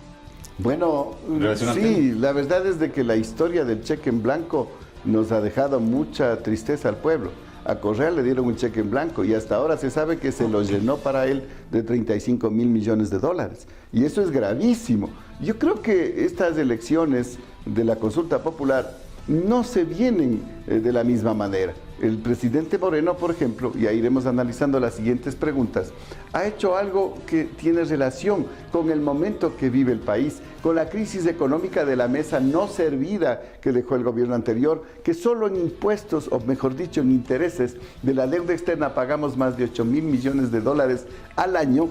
Bueno, ¿Relación al sí, la verdad es de que la historia del cheque en blanco nos ha dejado mucha tristeza al pueblo. A Correa le dieron un cheque en blanco y hasta ahora se sabe que se lo llenó para él de 35 mil millones de dólares. Y eso es gravísimo. Yo creo que estas elecciones de la consulta popular no se vienen de la misma manera. El presidente Moreno, por ejemplo, y ahí iremos analizando las siguientes preguntas, ha hecho algo que tiene relación con el momento que vive el país, con la crisis económica de la mesa no servida que dejó el gobierno anterior, que solo en impuestos, o mejor dicho, en intereses de la deuda externa pagamos más de 8 mil millones de dólares al año,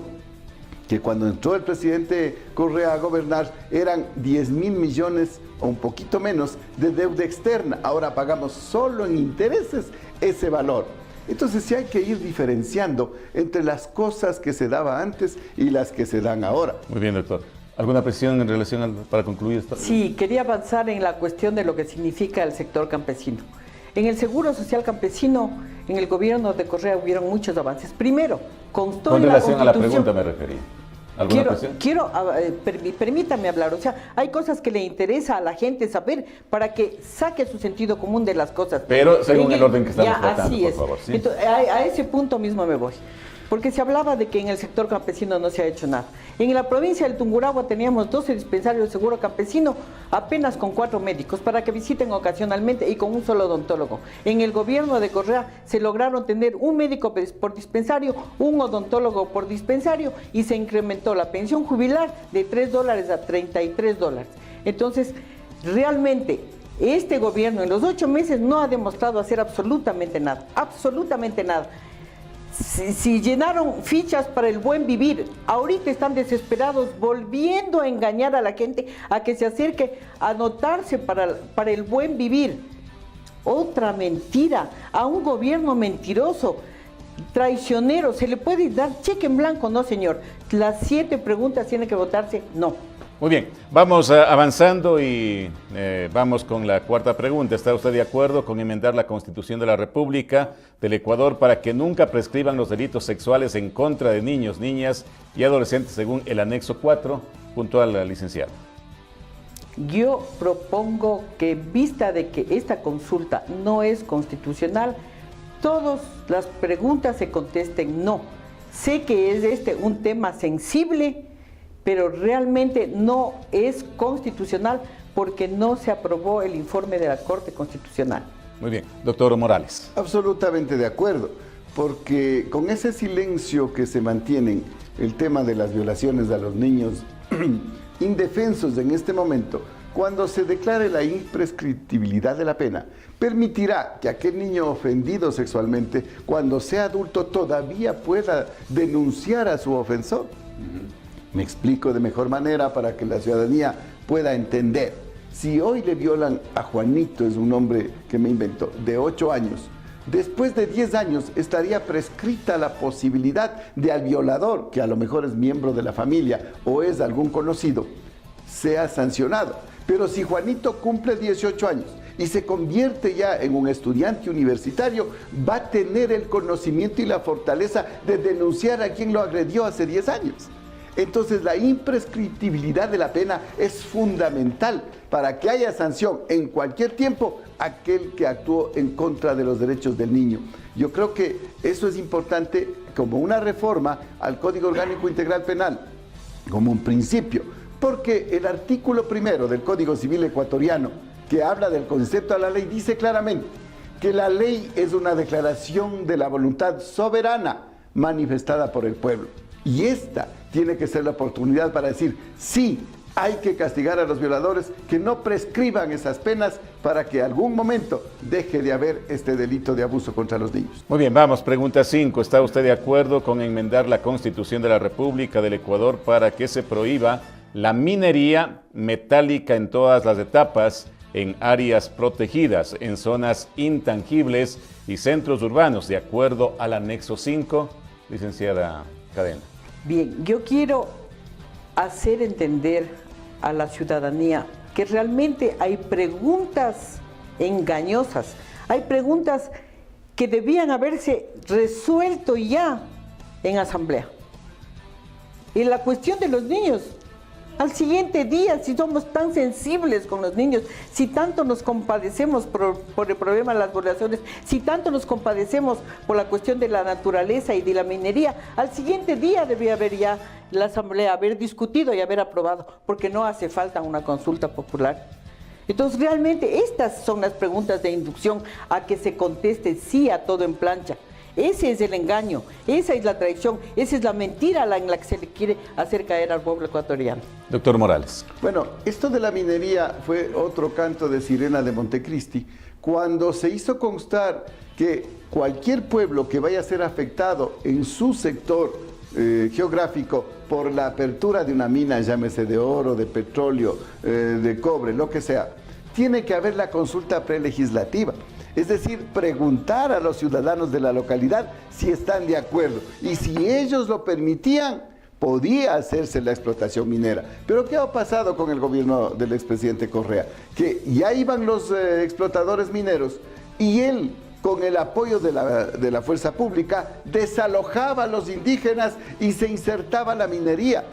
que cuando entró el presidente Correa a gobernar eran 10 mil millones o un poquito menos de deuda externa. Ahora pagamos solo en intereses ese valor. Entonces sí hay que ir diferenciando entre las cosas que se daba antes y las que se dan ahora. Muy bien, doctor. ¿Alguna precisión en relación para concluir esta? Sí, quería avanzar en la cuestión de lo que significa el sector campesino. En el Seguro Social Campesino, en el gobierno de Correa hubieron muchos avances. Primero, constó Con en la relación a la Constitución. pregunta me refería. ¿Alguna precisión? Permítame hablar, o sea, hay cosas que le interesa a la gente saber para que saque su sentido común de las cosas. Pero según el orden que estamos tratando, así por es. favor. ¿Sí? Entonces, a ese punto mismo me voy. Porque se hablaba de que en el sector campesino no se ha hecho nada. En la provincia del Tungurahua teníamos 12 dispensarios de seguro campesino, apenas con 4 médicos para que visiten ocasionalmente y con un solo odontólogo. En el gobierno de Correa se lograron tener un médico por dispensario, un odontólogo por dispensario y se incrementó la pensión jubilar de $3 a $33. Entonces, realmente, este gobierno en los 8 meses no ha demostrado hacer absolutamente nada, absolutamente nada. Si llenaron fichas para el buen vivir, ahorita están desesperados volviendo a engañar a la gente a que se acerque a anotarse para el buen vivir. Otra mentira, a un gobierno mentiroso, traicionero. ¿Se le puede dar cheque en blanco? No, señor. Las 7 preguntas tienen que votarse, no. Muy bien, vamos avanzando y vamos con la cuarta pregunta. ¿Está usted de acuerdo con enmendar la Constitución de la República del Ecuador para que nunca prescriban los delitos sexuales en contra de niños, niñas y adolescentes según el anexo 4? Puntual la licenciada. Yo propongo que, en vista de que esta consulta no es constitucional, todas las preguntas se contesten no. Sé que es un tema sensible, pero realmente no es constitucional porque no se aprobó el informe de la Corte Constitucional. Muy bien, doctor Morales. Absolutamente de acuerdo, porque con ese silencio que se mantiene el tema de las violaciones a los niños indefensos en este momento, cuando se declare la imprescriptibilidad de la pena, permitirá que aquel niño ofendido sexualmente, cuando sea adulto, todavía pueda denunciar a su ofensor. Me explico de mejor manera para que la ciudadanía pueda entender. Si hoy le violan a Juanito, es un nombre que me inventó, de 8 años, después de 10 años estaría prescrita la posibilidad de al violador, que a lo mejor es miembro de la familia o es algún conocido, sea sancionado. Pero si Juanito cumple 18 años y se convierte ya en un estudiante universitario, va a tener el conocimiento y la fortaleza de denunciar a quien lo agredió hace 10 años. Entonces la imprescriptibilidad de la pena es fundamental para que haya sanción en cualquier tiempo a aquel que actuó en contra de los derechos del niño. Yo creo que eso es importante como una reforma al Código Orgánico Integral Penal, como un principio, porque el artículo 1 del Código Civil ecuatoriano, que habla del concepto de la ley, dice claramente que la ley es una declaración de la voluntad soberana, manifestada por el pueblo. Y esta tiene que ser la oportunidad para decir, sí, hay que castigar a los violadores, que no prescriban esas penas para que algún momento deje de haber este delito de abuso contra los niños. Muy bien, vamos, pregunta 5. ¿Está usted de acuerdo con enmendar la Constitución de la República del Ecuador para que se prohíba la minería metálica en todas las etapas, en áreas protegidas, en zonas intangibles y centros urbanos, de acuerdo al anexo 5? Licenciada Cadena. Bien, yo quiero hacer entender a la ciudadanía que realmente hay preguntas engañosas, hay preguntas que debían haberse resuelto ya en asamblea. Y la cuestión de los niños, al siguiente día, si somos tan sensibles con los niños, si tanto nos compadecemos por el problema de las violaciones, si tanto nos compadecemos por la cuestión de la naturaleza y de la minería, al siguiente día debía haber ya la asamblea haber discutido y haber aprobado, porque no hace falta una consulta popular. Entonces realmente estas son las preguntas de inducción a que se conteste sí a todo en plancha. Ese es el engaño, esa es la traición, esa es la mentira en la que se le quiere hacer caer al pueblo ecuatoriano. Doctor Morales. Bueno, esto de la minería fue otro canto de sirena de Montecristi, cuando se hizo constar que cualquier pueblo que vaya a ser afectado en su sector geográfico por la apertura de una mina, llámese de oro, de petróleo, de cobre, lo que sea, tiene que haber la consulta prelegislativa. Es decir, preguntar a los ciudadanos de la localidad si están de acuerdo. Y si ellos lo permitían, podía hacerse la explotación minera. Pero ¿qué ha pasado con el gobierno del expresidente Correa? Que ya iban los explotadores mineros y él, con el apoyo de la fuerza pública, desalojaba a los indígenas y se insertaba la minería,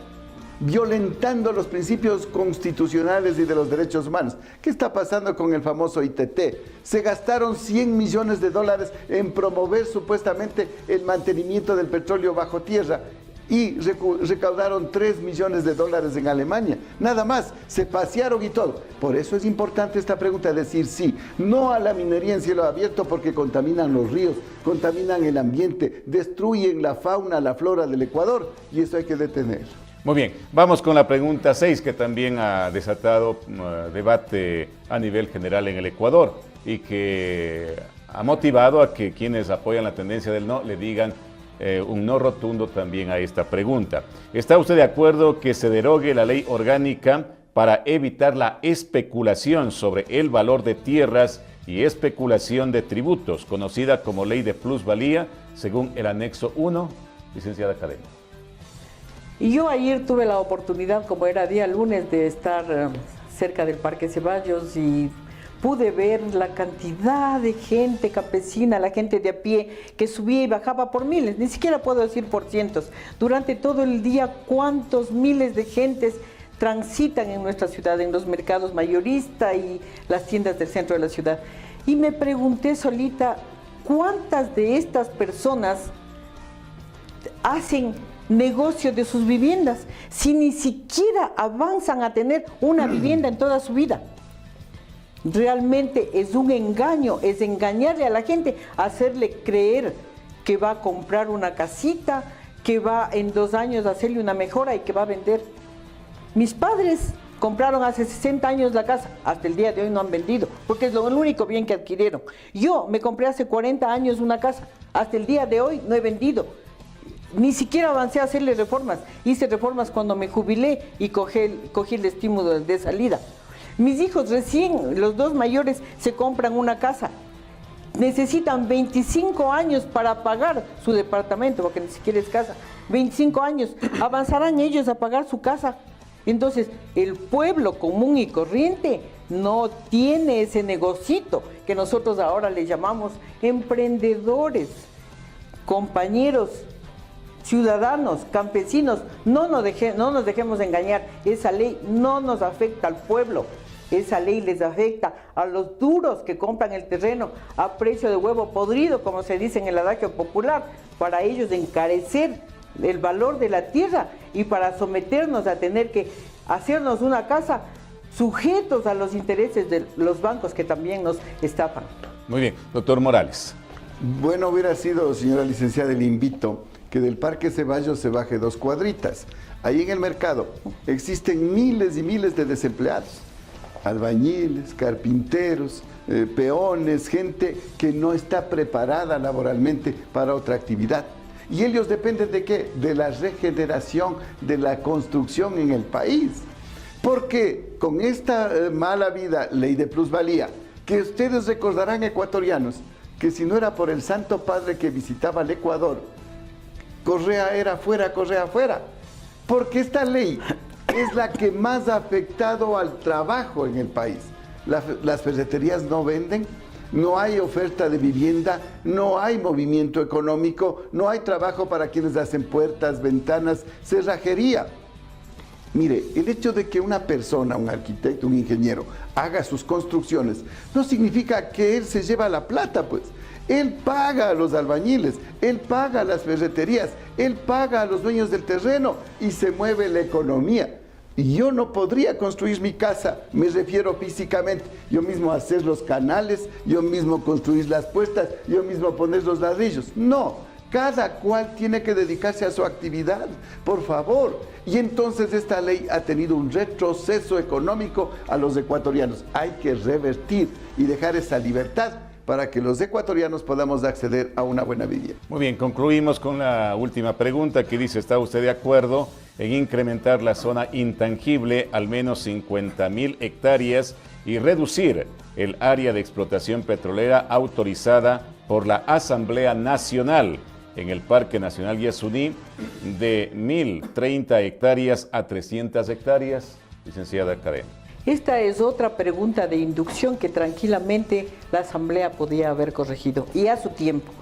violentando los principios constitucionales y de los derechos humanos. ¿Qué está pasando con el famoso ITT? Se gastaron $100 millones en promover supuestamente el mantenimiento del petróleo bajo tierra y recaudaron $3 millones en Alemania. Nada más, se pasearon y todo. Por eso es importante esta pregunta, decir sí, no a la minería en cielo abierto, porque contaminan los ríos, contaminan el ambiente, destruyen la fauna, la flora del Ecuador, y eso hay que detener. Muy bien, vamos con la pregunta 6, que también ha desatado debate a nivel general en el Ecuador y que ha motivado a que quienes apoyan la tendencia del no le digan un no rotundo también a esta pregunta. ¿Está usted de acuerdo que se derogue la ley orgánica para evitar la especulación sobre el valor de tierras y especulación de tributos, conocida como ley de plusvalía, según el anexo 1? Licenciada Cadena. Y yo ayer tuve la oportunidad, como era día lunes, de estar cerca del Parque Ceballos y pude ver la cantidad de gente campesina, la gente de a pie que subía y bajaba por miles, ni siquiera puedo decir por cientos. Durante todo el día, cuántos miles de gentes transitan en nuestra ciudad, en los mercados mayoristas y las tiendas del centro de la ciudad. Y me pregunté solita, ¿cuántas de estas personas hacen negocio de sus viviendas si ni siquiera avanzan a tener una vivienda en toda su vida? Realmente es un engaño, es engañarle a la gente, hacerle creer que va a comprar una casita, que va en 2 años a hacerle una mejora y que va a vender. Mis padres compraron hace 60 años la casa, hasta el día de hoy no han vendido, porque es el único bien que adquirieron. Yo me compré hace 40 años una casa, hasta el día de hoy no he vendido. Ni siquiera avancé a hacerle reformas, hice reformas cuando me jubilé y cogí el estímulo de salida. Mis hijos recién, los 2 mayores, se compran una casa. Necesitan 25 años para pagar su departamento, porque ni siquiera es casa. 25 años, avanzarán ellos a pagar su casa. Entonces, el pueblo común y corriente no tiene ese negocito que nosotros ahora le llamamos emprendedores, compañeros, ciudadanos, campesinos. No nos dejemos engañar. Esa ley no nos afecta al pueblo. Esa ley les afecta a los duros que compran el terreno a precio de huevo podrido, como se dice en el adagio popular, para ellos encarecer el valor de la tierra y para someternos a tener que hacernos una casa sujetos a los intereses de los bancos que también nos estafan. Muy bien, doctor Morales. Bueno, hubiera sido, señora licenciada, el invito que del Parque Ceballos se baje 2 cuadritas. Ahí en el mercado existen miles y miles de desempleados, albañiles, carpinteros, peones, gente que no está preparada laboralmente para otra actividad. Y ellos dependen ¿de qué? De la regeneración, de la construcción en el país. Porque con esta mala vida, ley de plusvalía, que ustedes recordarán, ecuatorianos, que si no era por el Santo Padre que visitaba el Ecuador, Correa era fuera, Correa afuera. Porque esta ley es la que más ha afectado al trabajo en el país. Las ferreterías no venden, no hay oferta de vivienda, no hay movimiento económico, no hay trabajo para quienes hacen puertas, ventanas, cerrajería. Mire, el hecho de que una persona, un arquitecto, un ingeniero, haga sus construcciones, no significa que él se lleva la plata, pues. Él paga a los albañiles, él paga a las ferreterías, él paga a los dueños del terreno y se mueve la economía. Y yo no podría construir mi casa, me refiero físicamente, yo mismo hacer los canales, yo mismo construir las puertas, yo mismo poner los ladrillos. No, cada cual tiene que dedicarse a su actividad, por favor. Y entonces esta ley ha tenido un retroceso económico a los ecuatorianos. Hay que revertir y dejar esa libertad para que los ecuatorianos podamos acceder a una buena vivienda. Muy bien, concluimos con la última pregunta que dice, ¿está usted de acuerdo en incrementar la zona intangible al menos 50,000 hectáreas y reducir el área de explotación petrolera autorizada por la Asamblea Nacional en el Parque Nacional Yasuní de 1.030 hectáreas a 300 hectáreas? Licenciada Karen. Esta es otra pregunta de inducción que tranquilamente la Asamblea podía haber corregido, y a su tiempo.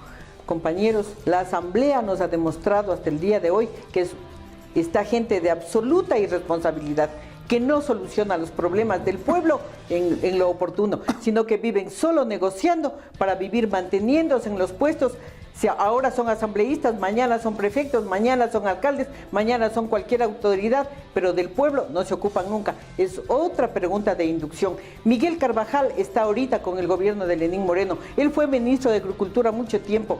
Compañeros, la Asamblea nos ha demostrado hasta el día de hoy que es esta gente de absoluta irresponsabilidad, que no soluciona los problemas del pueblo en lo oportuno, sino que viven solo negociando para vivir manteniéndose en los puestos. Si ahora son asambleístas, mañana son prefectos, mañana son alcaldes, mañana son cualquier autoridad, pero del pueblo no se ocupan nunca. Es otra pregunta de inducción. Miguel Carvajal está ahorita con el gobierno de Lenín Moreno. Él fue ministro de Agricultura mucho tiempo.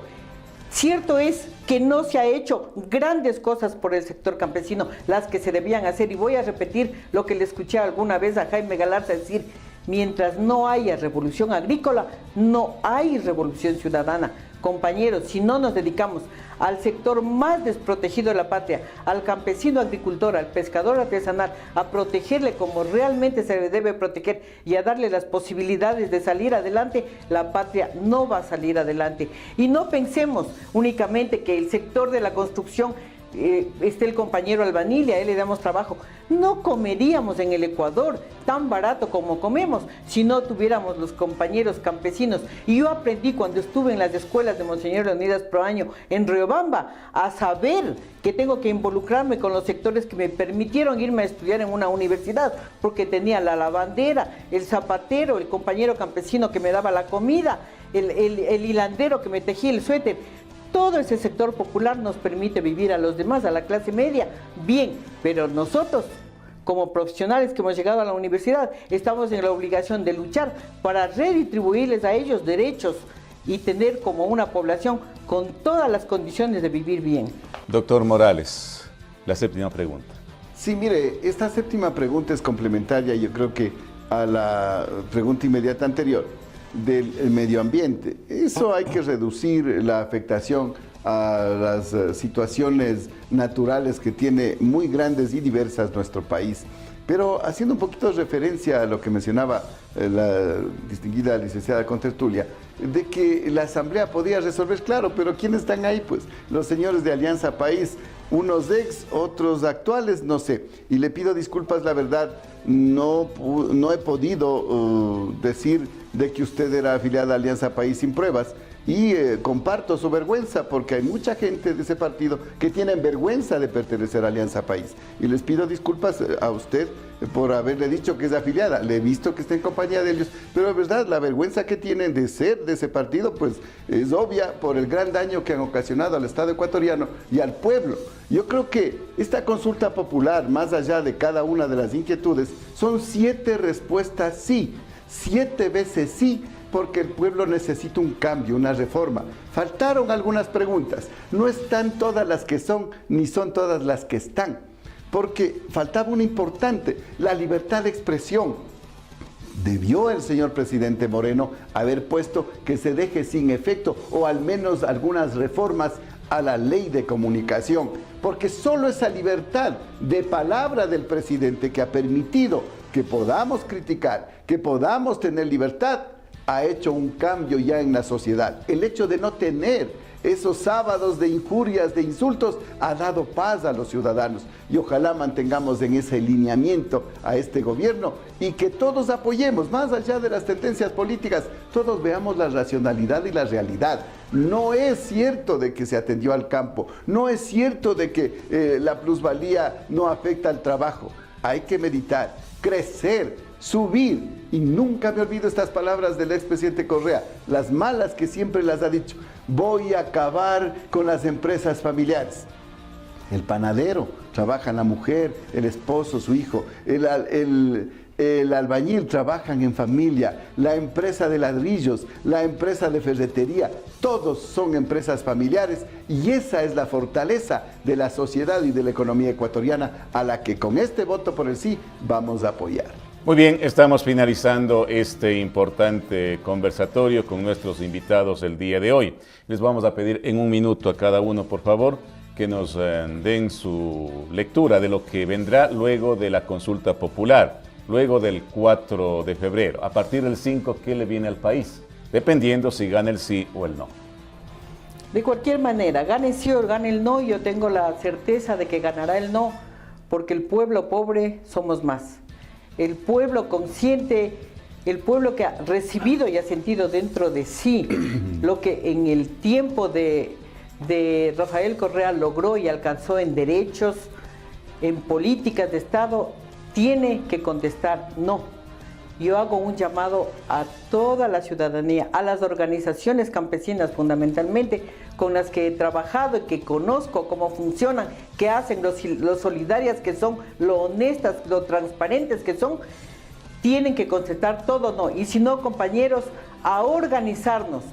Cierto es que no se ha hecho grandes cosas por el sector campesino, las que se debían hacer, y voy a repetir lo que le escuché alguna vez a Jaime Galarza decir: mientras no haya revolución agrícola, no hay revolución ciudadana. Compañeros, si no nos dedicamos al sector más desprotegido de la patria, al campesino agricultor, al pescador artesanal, a protegerle como realmente se le debe proteger y a darle las posibilidades de salir adelante, la patria no va a salir adelante. Y no pensemos únicamente que el sector de la construcción esté el compañero albañil y a él le damos trabajo. No comeríamos en el Ecuador tan barato como comemos si no tuviéramos los compañeros campesinos. Y yo aprendí cuando estuve en las escuelas de Monseñor Leonidas Proaño en Riobamba a saber que tengo que involucrarme con los sectores que me permitieron irme a estudiar en una universidad, porque tenía la lavandera, el zapatero, el compañero campesino que me daba la comida, el hilandero que me tejía el suéter. Todo ese sector popular nos permite vivir a los demás, a la clase media, bien, pero nosotros, como profesionales que hemos llegado a la universidad, estamos en la obligación de luchar para redistribuirles a ellos derechos y tener como una población con todas las condiciones de vivir bien. Doctor Morales, la séptima pregunta. Sí, mire, esta séptima pregunta es complementaria, yo creo que a la pregunta inmediata anterior, del medio ambiente. Eso hay que reducir la afectación a las situaciones naturales que tiene muy grandes y diversas nuestro país. Pero haciendo un poquito de referencia a lo que mencionaba la distinguida licenciada contertulia, de que la Asamblea podía resolver, claro, pero ¿quiénes están ahí? Pues los señores de Alianza País, unos ex, otros actuales, no sé. Y le pido disculpas, la verdad, no he podido decir de que usted era afiliada a Alianza País sin pruebas. Y comparto su vergüenza, porque hay mucha gente de ese partido que tienen vergüenza de pertenecer a Alianza País. Y les pido disculpas a usted por haberle dicho que es afiliada. Le he visto que está en compañía de ellos, pero es verdad, la vergüenza que tienen de ser de ese partido, pues es obvia por el gran daño que han ocasionado al Estado ecuatoriano y al pueblo. Yo creo que esta consulta popular, más allá de cada una de las inquietudes, son 7 respuestas sí, 7 veces sí, porque el pueblo necesita un cambio, una reforma. Faltaron algunas preguntas. No están todas las que son, ni son todas las que están. Porque faltaba una importante, la libertad de expresión. Debió el señor presidente Moreno haber puesto que se deje sin efecto o al menos algunas reformas a la ley de comunicación, porque solo esa libertad de palabra del presidente que ha permitido que podamos criticar, que podamos tener libertad, ha hecho un cambio ya en la sociedad. El hecho de no tener esos sábados de injurias, de insultos, ha dado paz a los ciudadanos. Y ojalá mantengamos en ese lineamiento a este gobierno y que todos apoyemos, más allá de las tendencias políticas, todos veamos la racionalidad y la realidad. No es cierto de que se atendió al campo, no es cierto de que la plusvalía no afecta al trabajo. Hay que meditar, crecer, subir. Y nunca me olvido estas palabras del expresidente Correa, las malas que siempre las ha dicho. Voy a acabar con las empresas familiares. El panadero, trabaja la mujer, el esposo, su hijo, el albañil, trabajan en familia, la empresa de ladrillos, la empresa de ferretería, todos son empresas familiares y esa es la fortaleza de la sociedad y de la economía ecuatoriana a la que con este voto por el sí vamos a apoyar. Muy bien, estamos finalizando este importante conversatorio con nuestros invitados el día de hoy. Les vamos a pedir en un minuto a cada uno, por favor, que nos den su lectura de lo que vendrá luego de la consulta popular, luego del 4 de febrero. A partir del 5, ¿qué le viene al país? Dependiendo si gana el sí o el no. De cualquier manera, gane sí o gane el no, yo tengo la certeza de que ganará el no, porque el pueblo pobre somos más. El pueblo consciente, el pueblo que ha recibido y ha sentido dentro de sí lo que en el tiempo de Rafael Correa logró y alcanzó en derechos, en políticas de Estado, tiene que contestar no. Yo hago un llamado a toda la ciudadanía, a las organizaciones campesinas fundamentalmente, con las que he trabajado y que conozco cómo funcionan, qué hacen, lo solidarias que son, lo honestas, lo transparentes que son, tienen que contestar todo no. Y si no, compañeros, a organizarnos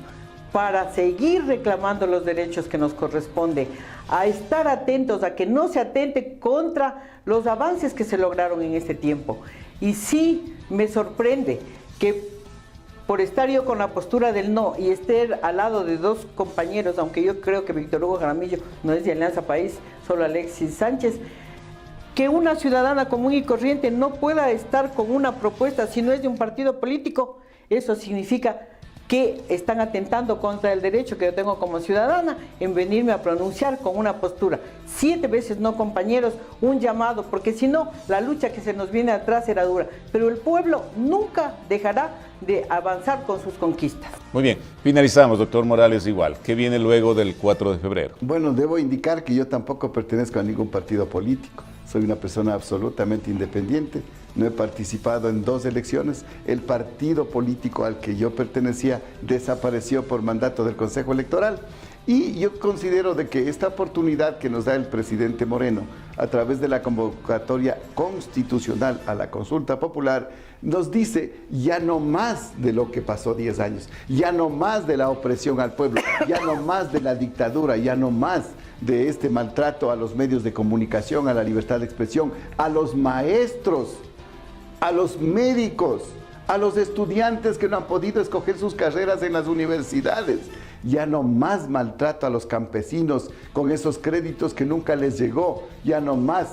para seguir reclamando los derechos que nos corresponden, a estar atentos, a que no se atente contra los avances que se lograron en este tiempo. Y sí me sorprende que por estar yo con la postura del no y estar al lado de dos compañeros, aunque yo creo que Víctor Hugo Jaramillo no es de Alianza País, solo Alexis Sánchez, que una ciudadana común y corriente no pueda estar con una propuesta si no es de un partido político, eso significa que están atentando contra el derecho que yo tengo como ciudadana en venirme a pronunciar con una postura. 7 veces no, compañeros, un llamado, porque si no, la lucha que se nos viene atrás será dura. Pero el pueblo nunca dejará de avanzar con sus conquistas. Muy bien, finalizamos, doctor Morales, igual. ¿Qué viene luego del 4 de febrero? Bueno, debo indicar que yo tampoco pertenezco a ningún partido político. Soy una persona absolutamente independiente. No he participado en 2 elecciones. El partido político al que yo pertenecía desapareció por mandato del Consejo Electoral. Y yo considero de que esta oportunidad que nos da el presidente Moreno a través de la convocatoria constitucional a la consulta popular nos dice ya no más de lo que pasó 10 años, ya no más de la opresión al pueblo, ya no más de la dictadura, ya no más de este maltrato a los medios de comunicación, a la libertad de expresión, a los maestros, a los médicos, a los estudiantes que no han podido escoger sus carreras en las universidades. Ya no más maltrato a los campesinos con esos créditos que nunca les llegó. Ya no más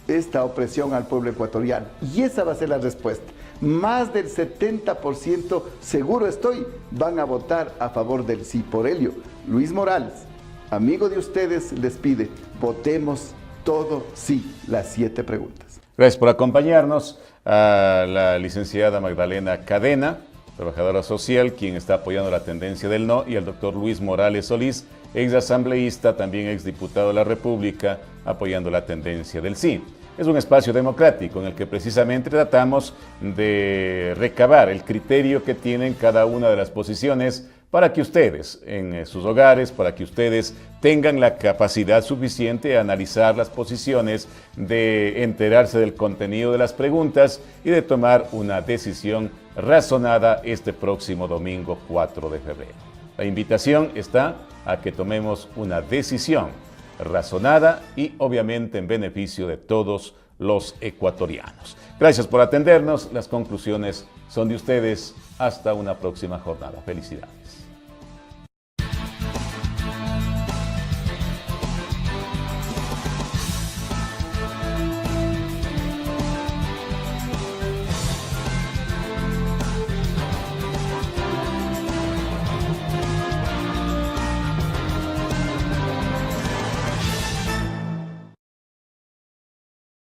esta opresión al pueblo ecuatoriano. Y esa va a ser la respuesta. Más del 70%, seguro estoy, van a votar a favor del sí. Por ello, Luis Morales, amigo de ustedes, les pide, votemos todo sí, las 7 preguntas. Gracias por acompañarnos. A la licenciada Magdalena Cadena, trabajadora social, quien está apoyando la tendencia del no, y al doctor Luis Morales Solís, ex asambleísta, también ex diputado de la República, apoyando la tendencia del sí. Es un espacio democrático en el que precisamente tratamos de recabar el criterio que tienen cada una de las posiciones para que ustedes en sus hogares, para que ustedes tengan la capacidad suficiente de analizar las posiciones, de enterarse del contenido de las preguntas y de tomar una decisión razonada este próximo domingo 4 de febrero. La invitación está a que tomemos una decisión razonada y obviamente en beneficio de todos los ecuatorianos. Gracias por atendernos. Las conclusiones son de ustedes. Hasta una próxima jornada. Felicidades.